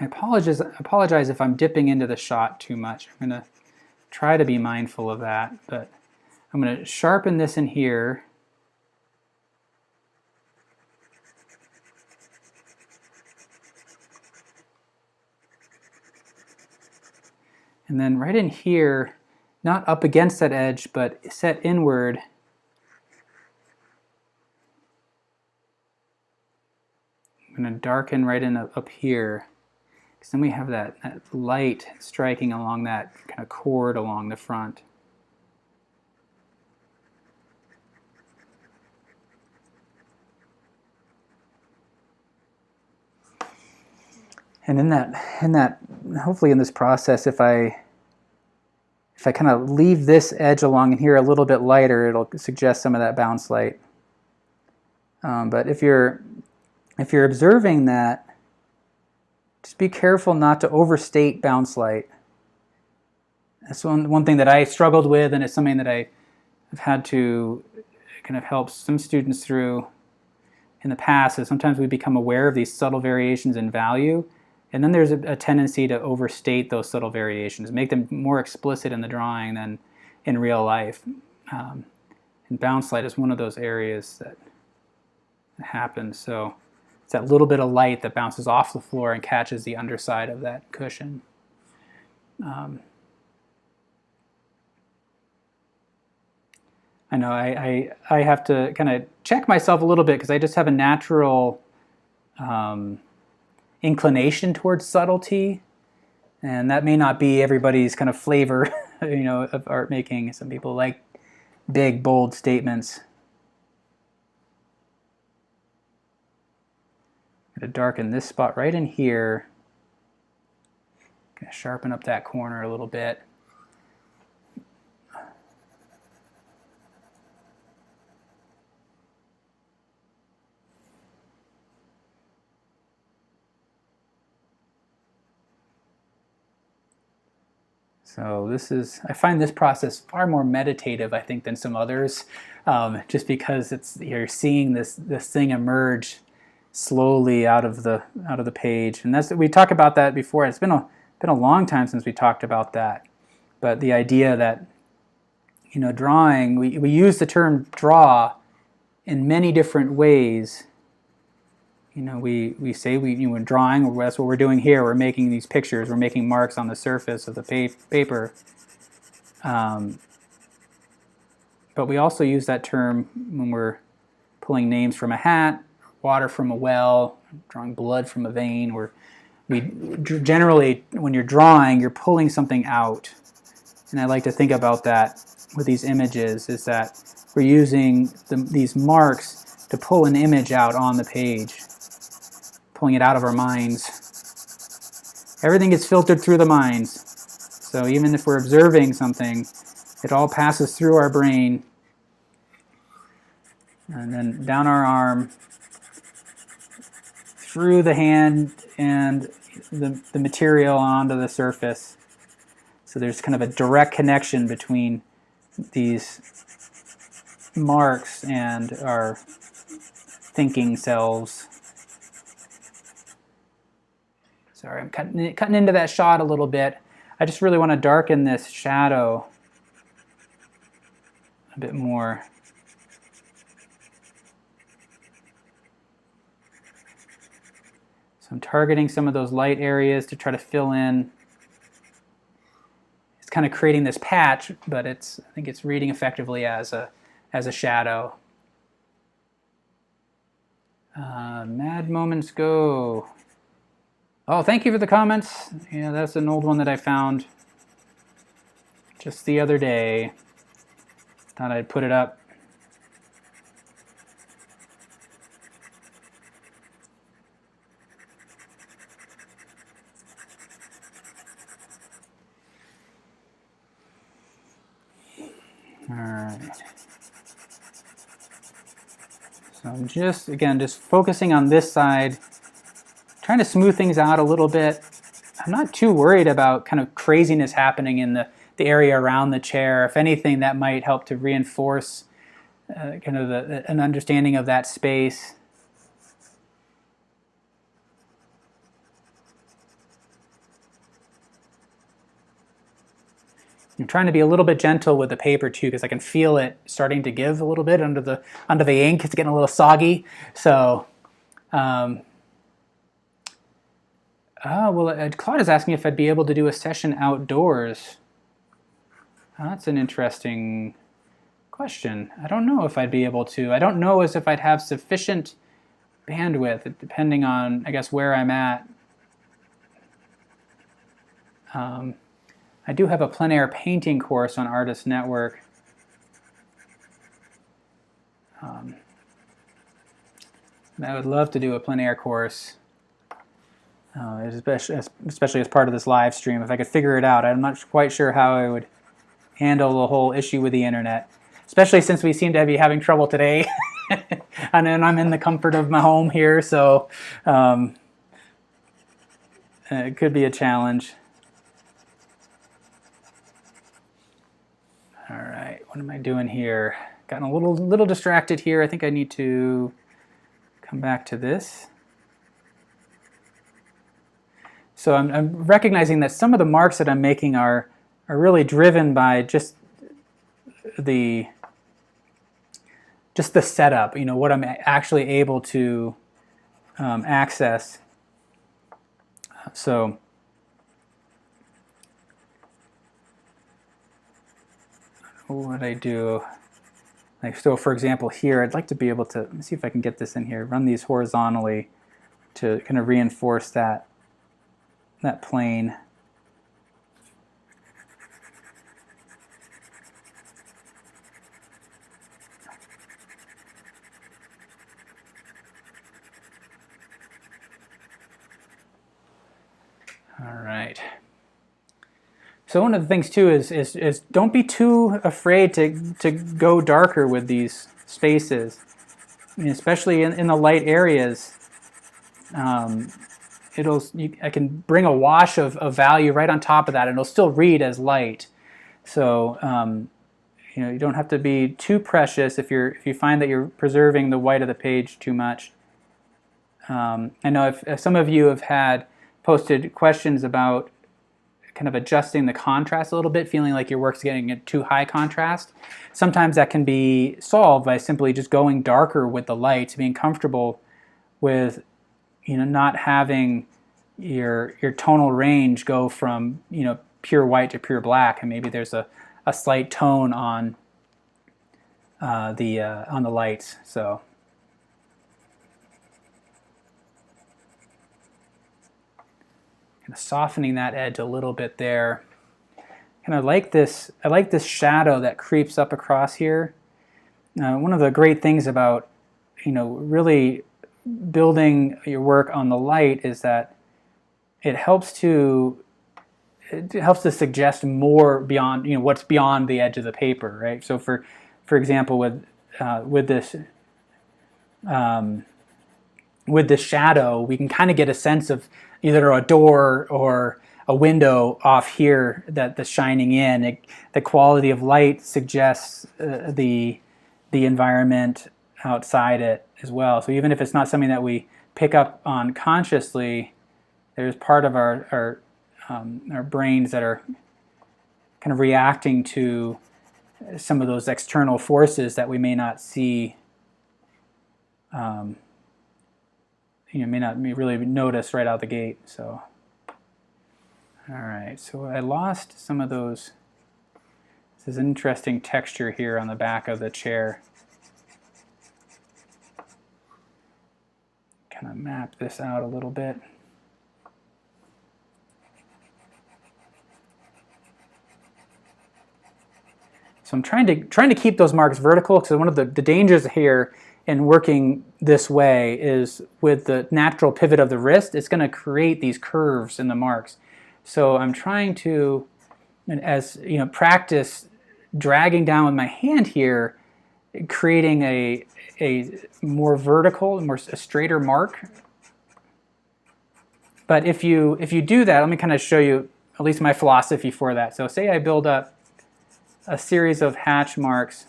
I apologize if I'm dipping into the shot too much. I'm going to try to be mindful of that, but I'm going to sharpen this in here. And then right in here, not up against that edge, but set inward. I'm going to darken right in up here. Because then we have that light striking along that kind of cord along the front. And in that, hopefully in this process, if I kind of leave this edge along in here a little bit lighter, it'll suggest some of that bounce light. But if you're observing that, just be careful not to overstate bounce light. That's one thing that I struggled with, and it's something that I've had to kind of help some students through in the past, is sometimes we become aware of these subtle variations in value, and then there's a tendency to overstate those subtle variations, make them more explicit in the drawing than in real life. And bounce light is one of those areas that happens. So it's that little bit of light that bounces off the floor and catches the underside of that cushion. I know I have to kind of check myself a little bit because I just have a natural inclination towards subtlety, and that may not be everybody's kind of flavor, of art making. Some people like big, bold statements. I'm going to darken this spot right in here. Going to sharpen up that corner a little bit. So I find this process far more meditative, I think, than some others, just because you're seeing this thing emerge slowly out of the page, and we talked about that before. It's been a long time since we talked about that, but the idea that drawing, we use the term draw in many different ways. We say when drawing, that's what we're doing here. We're making these pictures. We're making marks on the surface of the paper. But we also use that term when we're pulling names from a hat, water from a well, drawing blood from a vein. Generally, when you're drawing, you're pulling something out. And I like to think about that with these images, is that we're using these marks to pull an image out on the page. Pulling it out of our minds. Everything gets filtered through the minds. So even if we're observing something, it all passes through our brain and then down our arm, through the hand and the material onto the surface. So there's kind of a direct connection between these marks and our thinking selves. Sorry, I'm cutting into that shot a little bit. I just really want to darken this shadow a bit more. So I'm targeting some of those light areas to try to fill in. It's kind of creating this patch, but I think it's reading effectively as a shadow. Mad moments go. Oh, thank you for the comments. Yeah, that's an old one that I found just the other day. Thought I'd put it up. All right. So I'm just focusing on this side, trying to smooth things out a little bit. I'm not too worried about kind of craziness happening in the area around the chair. If anything, that might help to reinforce kind of an understanding of that space. I'm trying to be a little bit gentle with the paper too, because I can feel it starting to give a little bit under the ink. It's getting a little soggy. So, Claude is asking if I'd be able to do a session outdoors. That's an interesting question. I don't know if I'd be able to. I don't know as if I'd have sufficient bandwidth, depending on, I guess, where I'm at. I do have a plein air painting course on Artist Network. I would love to do a plein air course, especially as part of this live stream. If I could figure it out, I'm not quite sure how I would handle the whole issue with the internet, especially since we seem to be having trouble today. And then I'm in the comfort of my home here, so it could be a challenge. All right, what am I doing here? Gotten a little distracted here. I think I need to come back to this. So I'm recognizing that some of the marks that I'm making are really driven by just the just the setup, you know, what I'm actually able to access. So what would I do? Like, so for example here, I'd like to be able to, let me see if I can get this in here, run these horizontally to kind of reinforce that plane. All right. So one of the things too is don't be too afraid to go darker with these spaces, I mean, especially in the light areas. I can bring a wash of value right on top of that, and it'll still read as light. So you know, you don't have to be too precious if you find that you're preserving the white of the page too much. I know if some of you have had posted questions about kind of adjusting the contrast a little bit, feeling like your work's getting a too high contrast. Sometimes that can be solved by simply just going darker with the lights, being comfortable with, you know, not having your tonal range go from, you know, pure white to pure black, and maybe there's a slight tone on the lights. So kind of softening that edge a little bit there. And I like this shadow that creeps up across here. One of the great things about, you know, really building your work on the light is that it helps to suggest more beyond, you know, what's beyond the edge of the paper, right? So for example, with this shadow, we can kind of get a sense of either a door or a window off here that's shining in. The quality of light suggests the environment outside it as well. So even if it's not something that we pick up on consciously, there's part of our brains that are kind of reacting to some of those external forces that we may not see, you know, may not really notice right out the gate. So, all right, so I lost some of those. This is an interesting texture here on the back of the chair. Kind of map this out a little bit. So I'm trying to keep those marks vertical, because one of the dangers here in working this way is with the natural pivot of the wrist, it's going to create these curves in the marks. So I'm trying to, as you know, practice dragging down with my hand here, creating a more vertical, a straighter mark. But if you do that, let me kind of show you at least my philosophy for that. So say I build up a series of hatch marks,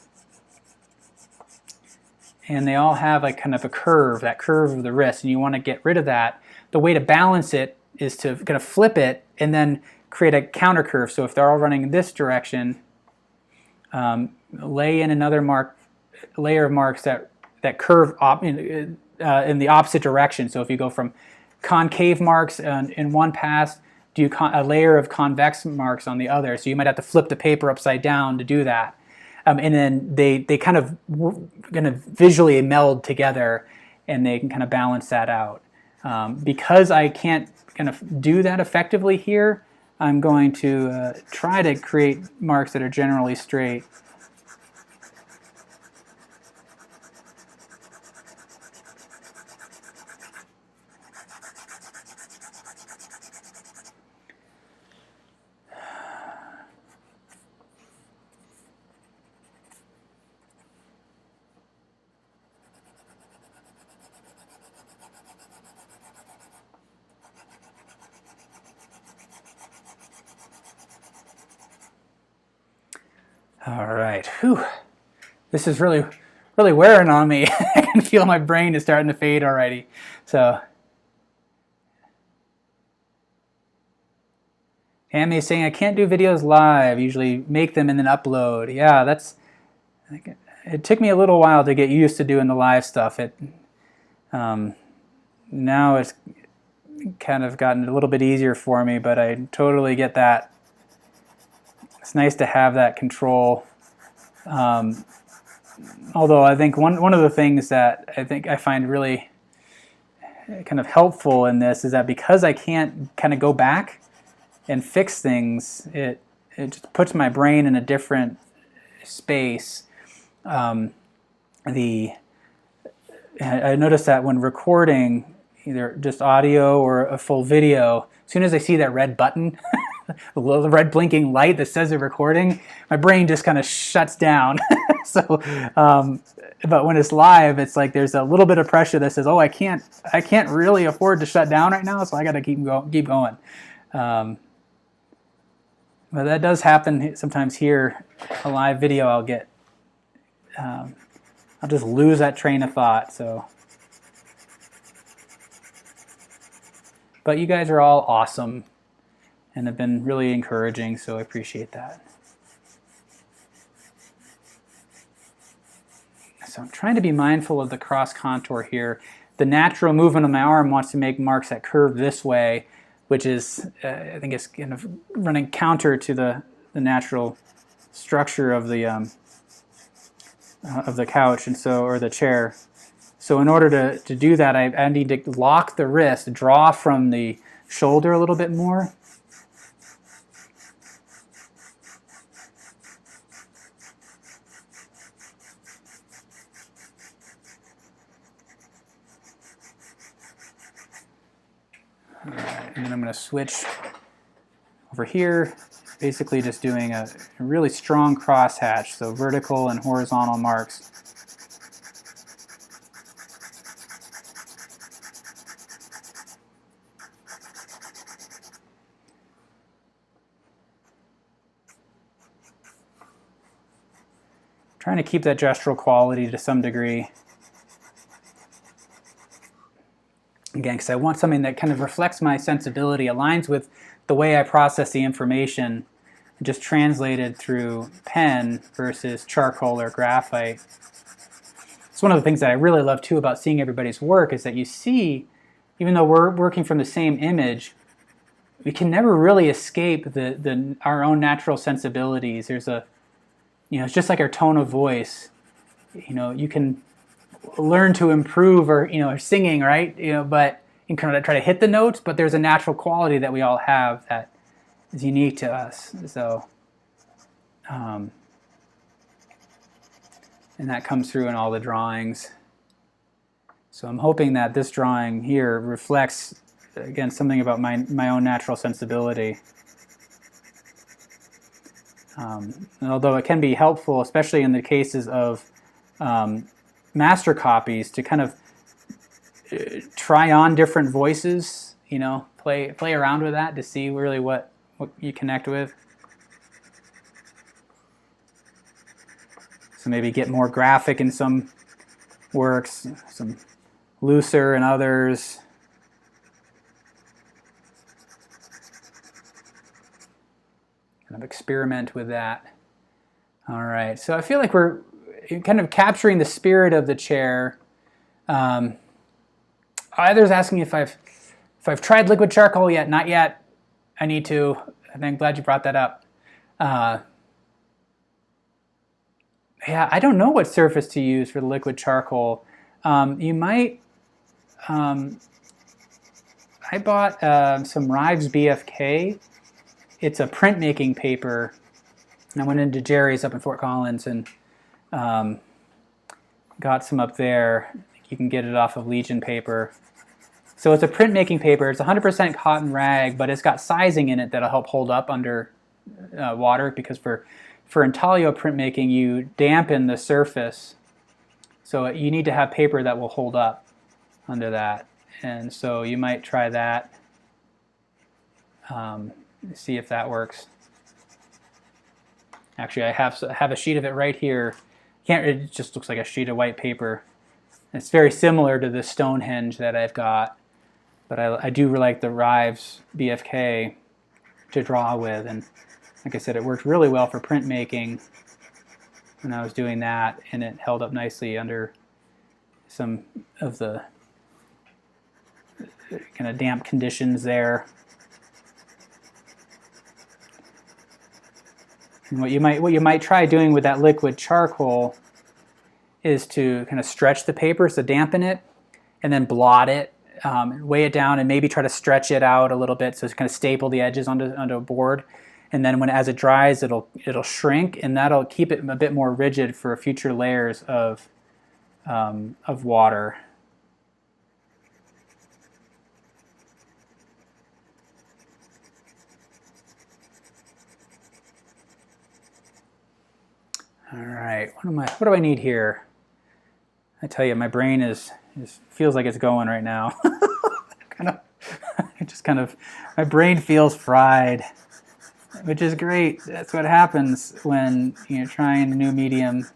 and they all have like kind of a curve, that curve of the wrist, and you want to get rid of that. The way to balance it is to kind of flip it and then create a counter curve. So if they're all running in this direction, lay in another layer of marks that curve in the opposite direction. So if you go from concave marks in one pass, do a layer of convex marks on the other. So you might have to flip the paper upside down to do that. And then they kind of visually meld together, and they can kind of balance that out. Because I can't kind of do that effectively here, I'm going to try to create marks that are generally straight. All right, whew. This is really wearing on me. I can feel my brain is starting to fade already. So, Amy is saying I can't do videos live. Usually make them and then upload. Yeah, that's it took me a little while to get used to doing the live stuff. Now it's kind of gotten a little bit easier for me, but I totally get that. It's nice to have that control. Although I think one of the things that I find really kind of helpful in this is that because I can't kind of go back and fix things, it just puts my brain in a different space. I noticed that when recording either just audio or a full video, as soon as I see that red button, the red blinking light that says they're recording, my brain just kind of shuts down. So, but when it's live, it's like there's a little bit of pressure that says, "Oh, I can't really afford to shut down right now, so I got to keep going." But that does happen sometimes here. A live video, I'll just lose that train of thought. So, but you guys are all awesome and have been really encouraging, so I appreciate that. So I'm trying to be mindful of the cross contour here. The natural movement of my arm wants to make marks that curve this way, which is, I think it's kind of running counter to the natural structure of the couch, and so, or the chair. So in order to do that, I need to lock the wrist, draw from the shoulder a little bit more. All right, and then I'm going to switch over here, basically just doing a really strong crosshatch, so vertical and horizontal marks. Trying to keep that gestural quality to some degree. Again, because I want something that kind of reflects my sensibility, aligns with the way I process the information, just translated through pen versus charcoal or graphite. It's one of the things that I really love too about seeing everybody's work is that you see, even though we're working from the same image, we can never really escape our own natural sensibilities. There's it's just like our tone of voice. You can learn to improve or singing, right? But you can kind of try to hit the notes, but there's a natural quality that we all have that is unique to us. So, and that comes through in all the drawings. So I'm hoping that this drawing here reflects, again, something about my own natural sensibility. And although it can be helpful, especially in the cases of master copies, to kind of try on different voices, play around with that to see really what you connect with. So maybe get more graphic in some works, some looser in others. Kind of experiment with that. All right, so I feel like we're kind of capturing the spirit of the chair. Either's asking if I've tried liquid charcoal yet. Not yet. I need to, and I'm glad you brought that up. Yeah, I don't know what surface to use for the liquid charcoal. You might, I bought some Rives BFK. It's a printmaking paper. I went into Jerry's up in Fort Collins and got some up there. You can get it off of Legion paper. So it's a printmaking paper. It's 100% cotton rag, but it's got sizing in it that'll help hold up under water, because for intaglio printmaking, you dampen the surface. So you need to have paper that will hold up under that. And so you might try that. See if that works. Actually, I have a sheet of it right here. It just looks like a sheet of white paper. It's very similar to the Stonehenge that I've got, but I do like the Rives BFK to draw with, and like I said, it worked really well for printmaking. when I was doing that, and it held up nicely under some of the kind of damp conditions there. And what you might try doing with that liquid charcoal is to kind of stretch the paper, so dampen it, and then blot it, weigh it down, and maybe try to stretch it out a little bit, so it's kind of staple the edges onto a board. And then as it dries, it'll shrink, and that'll keep it a bit more rigid for future layers of water. All right, what do I need here? I tell you, my brain feels like it's going right now. My brain feels fried, which is great. That's what happens when you're trying a new medium.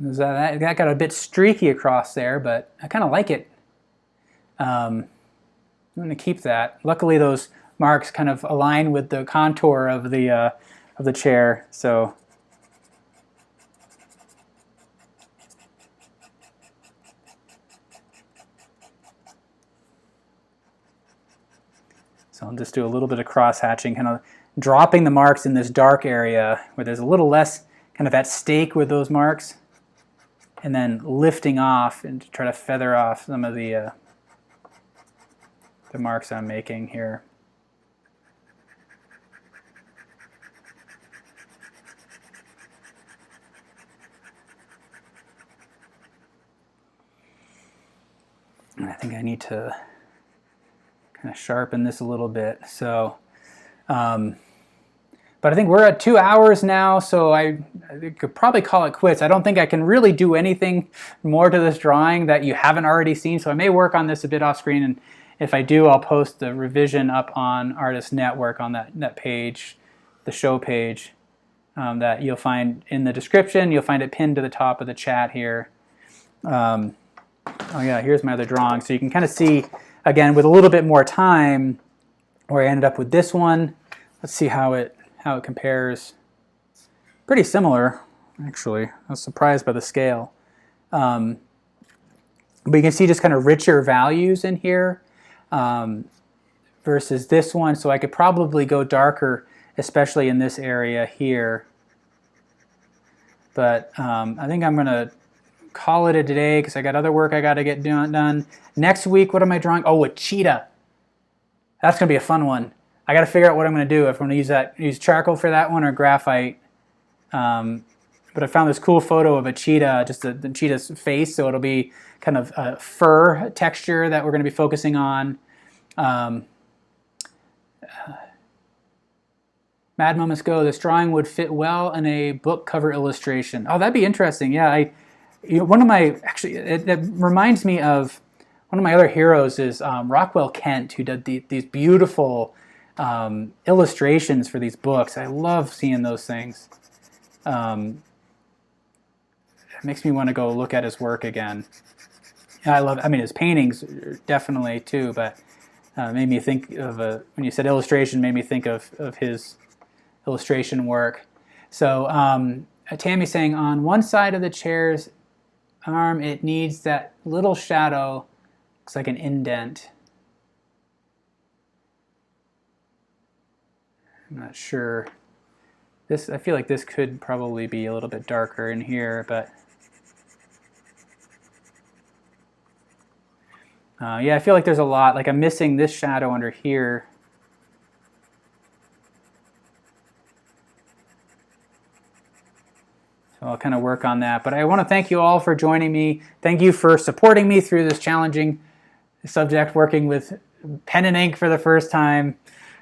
That got a bit streaky across there, but I kind of like it. I'm going to keep that. Luckily, those marks kind of align with the contour of the chair, so. So I'll just do a little bit of cross-hatching, kind of dropping the marks in this dark area where there's a little less kind of at stake with those marks, and then lifting off and try to feather off some of the marks I'm making here. And I think I need to kind of sharpen this a little bit. So, but I think we're at 2 hours now, so I could probably call it quits. I don't think I can really do anything more to this drawing that you haven't already seen, so I may work on this a bit off screen, and if I do, I'll post the revision up on Artist Network on that page, the show page, that you'll find in the description. You'll find it pinned to the top of the chat here. Oh yeah, here's my other drawing. So you can kind of see, again, with a little bit more time, where I ended up with this one. Let's see how it compares. Pretty similar, actually. I was surprised by the scale. But you can see just kind of richer values in here versus this one. So I could probably go darker, especially in this area here. But I think I'm going to call it a day because I got other work I got to get done. Next week, what am I drawing? Oh, a cheetah. That's going to be a fun one. I got to figure out what I'm going to do. If I'm going to use charcoal for that one or graphite. But I found this cool photo of a cheetah, just the cheetah's face, so it'll be kind of a fur texture that we're going to be focusing on. Mad Moments Go, this drawing would fit well in a book cover illustration. Oh, that'd be interesting. Yeah, it reminds me of one of my other heroes is Rockwell Kent, who did these beautiful illustrations for these books. I love seeing those things. It makes me want to go look at his work again. I mean, his paintings definitely too, but made me think of when you said illustration, made me think of his illustration work. So Tammy's saying on one side of the chair's arm, it needs that little shadow, looks like an indent. I'm not sure. I feel like this could probably be a little bit darker in here, but yeah, I feel like there's a lot. Like I'm missing this shadow under here. So I'll kind of work on that. But I want to thank you all for joining me. Thank you for supporting me through this challenging subject, working with pen and ink for the first time.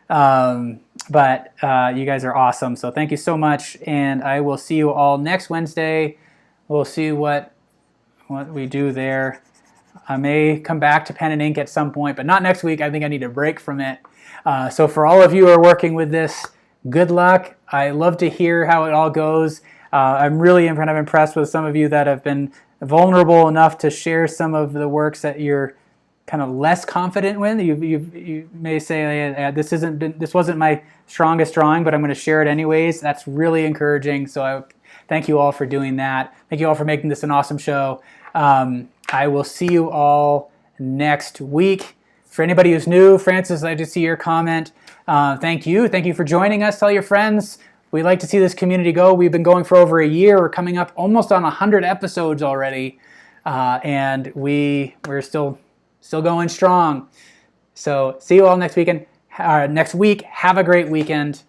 But you guys are awesome. So thank you so much. And I will see you all next Wednesday. We'll see what we do there. I may come back to pen and ink at some point, but not next week. I think I need a break from it. So for all of you who are working with this, good luck. I love to hear how it all goes. I'm really kind of impressed with some of you that have been vulnerable enough to share some of the works that you're kind of less confident with. You may say, this wasn't my strongest drawing, but I'm going to share it anyways. That's really encouraging. So I thank you all for doing that. Thank you all for making this an awesome show. I will see you all next week. For anybody who's new, Francis, I just see your comment. Thank you. Thank you for joining us. Tell your friends. We'd like to see this community go. We've been going for over a year. We're coming up almost on 100 episodes already. And we're still going strong. So see you all next weekend. Next week. Have a great weekend.